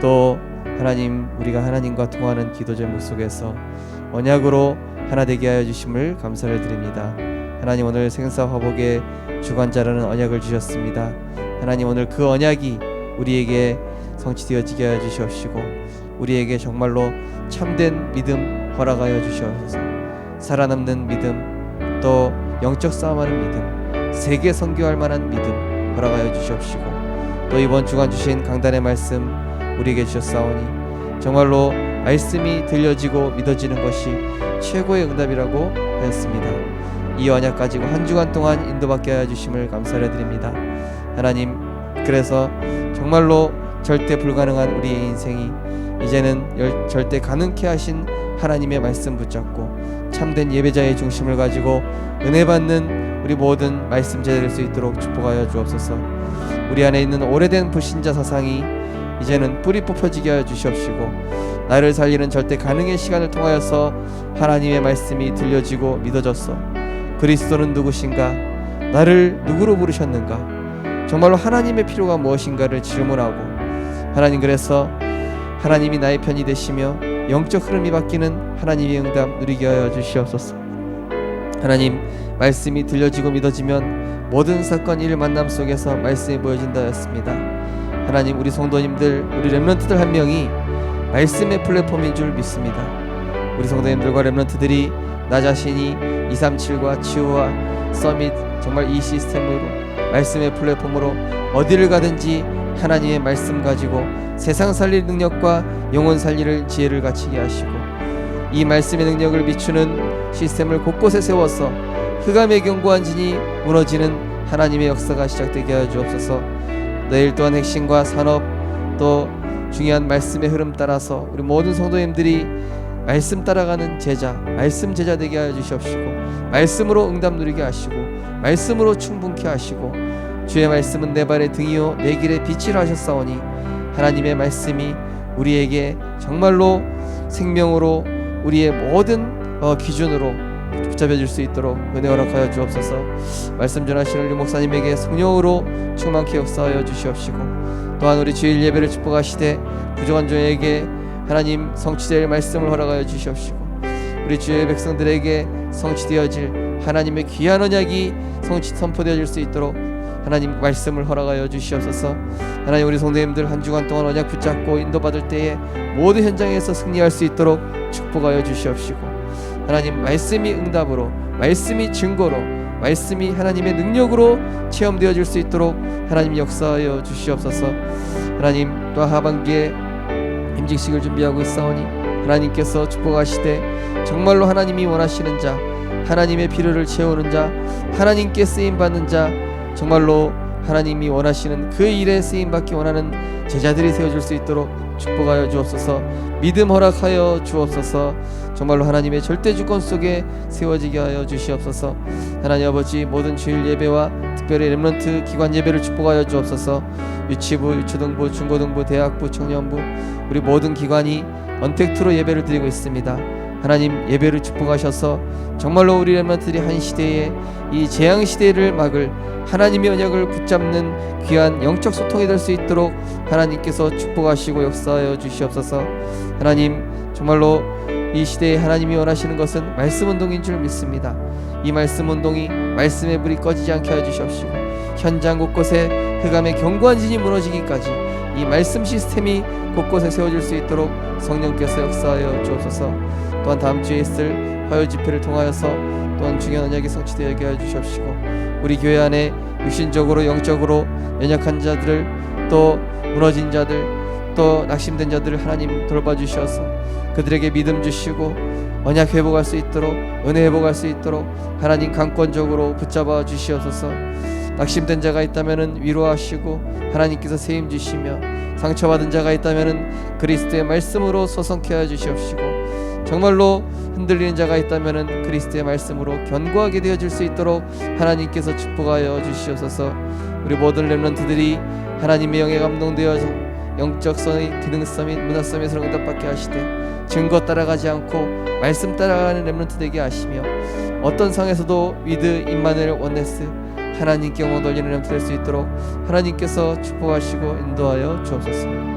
또 하나님 우리가 하나님과 통하는 기도 제목 속에서 언약으로 하나 되게 하여 주심을 감사를 드립니다. 하나님, 오늘 생사 화복의 주관자라는 언약을 주셨습니다. 하나님, 오늘 그 언약이 우리에게 성취되어지게 하여 주시옵시고, 우리에게 정말로 참된 믿음 허락하여 주시옵소서. 살아남는 믿음, 또 영적 싸움하는 믿음, 세계 선교할 만한 믿음 허락하여 주시옵시고, 또 이번 주간 주신 강단의 말씀 우리에게 주셨사오니 정말로 말씀이 들려지고 믿어지는 것이 최고의 응답이라고 하였습니다. 이 언약 가지고 한 주간 동안 인도받게 하여 주심을 감사를 드립니다. 하나님, 그래서 정말로 절대 불가능한 우리의 인생이 이제는 절대 가능케 하신 하나님의 말씀 붙잡고 참된 예배자의 중심을 가지고 은혜 받는 우리 모든 말씀자 될 수 있도록 축복하여 주옵소서. 우리 안에 있는 오래된 불신자 사상이 이제는 뿌리 뽑혀지게 하여 주시옵시고, 나를 살리는 절대 가능의 시간을 통하여서 하나님의 말씀이 들려지고 믿어졌어. 그리스도는 누구신가? 나를 누구로 부르셨는가? 정말로 하나님의 필요가 무엇인가를 질문하고, 하나님, 그래서 하나님이 나의 편이 되시며 영적 흐름이 바뀌는 하나님의 응답 누리게 하여 주시옵소서. 하나님, 말씀이 들려지고 믿어지면 모든 사건, 일, 만남 속에서 말씀이 보여진다 했습니다. 하나님, 우리 성도님들, 우리 렘넌트들 한 명이 말씀의 플랫폼인 줄 믿습니다. 우리 성도님들과 렘넌트들이 나 자신이 237과 치유와 서밋, 정말 이 시스템으로 말씀의 플랫폼으로 어디를 가든지 하나님의 말씀 가지고 세상 살릴 능력과 영혼 살릴 지혜를 갖추게 하시고, 이 말씀의 능력을 비추는 시스템을 곳곳에 세워서 흑암의 견고한 진이 무너지는 하나님의 역사가 시작되게 하여 주옵소서. 내일 또한 핵심과 산업, 또 중요한 말씀의 흐름 따라서 우리 모든 성도님들이 말씀 따라가는 제자, 말씀 제자 되게 하여 주시옵시고, 말씀으로 응답 누리게 하시고, 말씀으로 충분케 하시고, 주의 말씀은 내 발의 등이요 내 길의 빛이라 하셨사오니 하나님의 말씀이 우리에게 정말로 생명으로 우리의 모든 기준으로 붙잡아줄 수 있도록 은혜 허락하여 주옵소서. 말씀 전하시는 우리 목사님에게 성령으로 충만케 역사하여 주시옵시고, 또한 우리 주일 예배를 축복하시되 부족한 종에게 하나님 성취될 말씀을 허락하여 주시옵시고, 우리 주의 백성들에게 성취되어질 하나님의 귀한 언약이 선포되어질 수 있도록 하나님 말씀을 허락하여 주시옵소서. 하나님, 우리 성도님들 한 주간 동안 언약 붙잡고 인도받을 때에 모든 현장에서 승리할 수 있도록 축복하여 주시옵시고, 하나님 말씀이 응답으로, 말씀이 증거로, 말씀이 하나님의 능력으로 체험되어질 수 있도록 하나님 역사하여 주시옵소서. 하나님, 또 하반기에 임직식을 준비하고 있사오니 하나님께서 축복하시되 정말로 하나님이 원하시는 자, 하나님의 필요를 채우는 자, 하나님께 쓰임받는 자, 정말로 하나님이 원하시는 그 일에 쓰임받기 원하는 제자들이 세워질 수 있도록 축복하여 주옵소서. 믿음 허락하여 주옵소서. 정말로 하나님의 절대 주권 속에 세워지게 하여 주시옵소서. 하나님 아버지, 모든 주일 예배와 특별히 렘넌트 기관 예배를 축복하여 주옵소서. 유치부, 유초등부, 중고등부, 대학부, 청년부 우리 모든 기관이 언택트로 예배를 드리고 있습니다. 하나님 예배를 축복하셔서 정말로 우리 렘넌트들이 한 시대에 이 재앙 시대를 막을 하나님의 언약을 붙잡는 귀한 영적 소통이 될 수 있도록 하나님께서 축복하시고 역사하여 주시옵소서. 하나님 정말로 이 시대에 하나님이 원하시는 것은 말씀 운동인 줄 믿습니다. 이 말씀 운동이 말씀의 불이 꺼지지 않게 하여 주시옵시고 현장 곳곳에 흑암의 견고한 진이 무너지기까지 이 말씀 시스템이 곳곳에 세워질 수 있도록 성령께서 역사하여 주옵소서. 또한 다음 주에 있을 화요 집회를 통하여서 또한 중요한 언약이 성취되게 하여 주시옵시고 우리 교회 안에 육신적으로 영적으로 연약한 자들을 또 무너진 자들 또 낙심된 자들을 하나님 돌봐주셔서 그들에게 믿음 주시고 언약 회복할 수 있도록 은혜 회복할 수 있도록 하나님 강권적으로 붙잡아 주시옵소서. 낙심된 자가 있다면 위로하시고 하나님께서 세임 주시며 상처받은 자가 있다면 그리스도의 말씀으로 소성케 하여 주시옵시고 정말로 흔들리는 자가 있다면 그리스도의 말씀으로 견고하게 되어질 수 있도록 하나님께서 축복하여 주시옵소서. 우리 모든 렘넌트들이 하나님의 영에 감동되어서 영적성의 기능성 및 문화성의 응답받게 하시되 증거 따라가지 않고 말씀 따라가는 렘넌트 되게 하시며 어떤 상에서도 위드 임마누엘 원네스 하나님께 영광 돌리는 렘넌트 될 수 있도록 하나님께서 축복하시고 인도하여 주옵소서.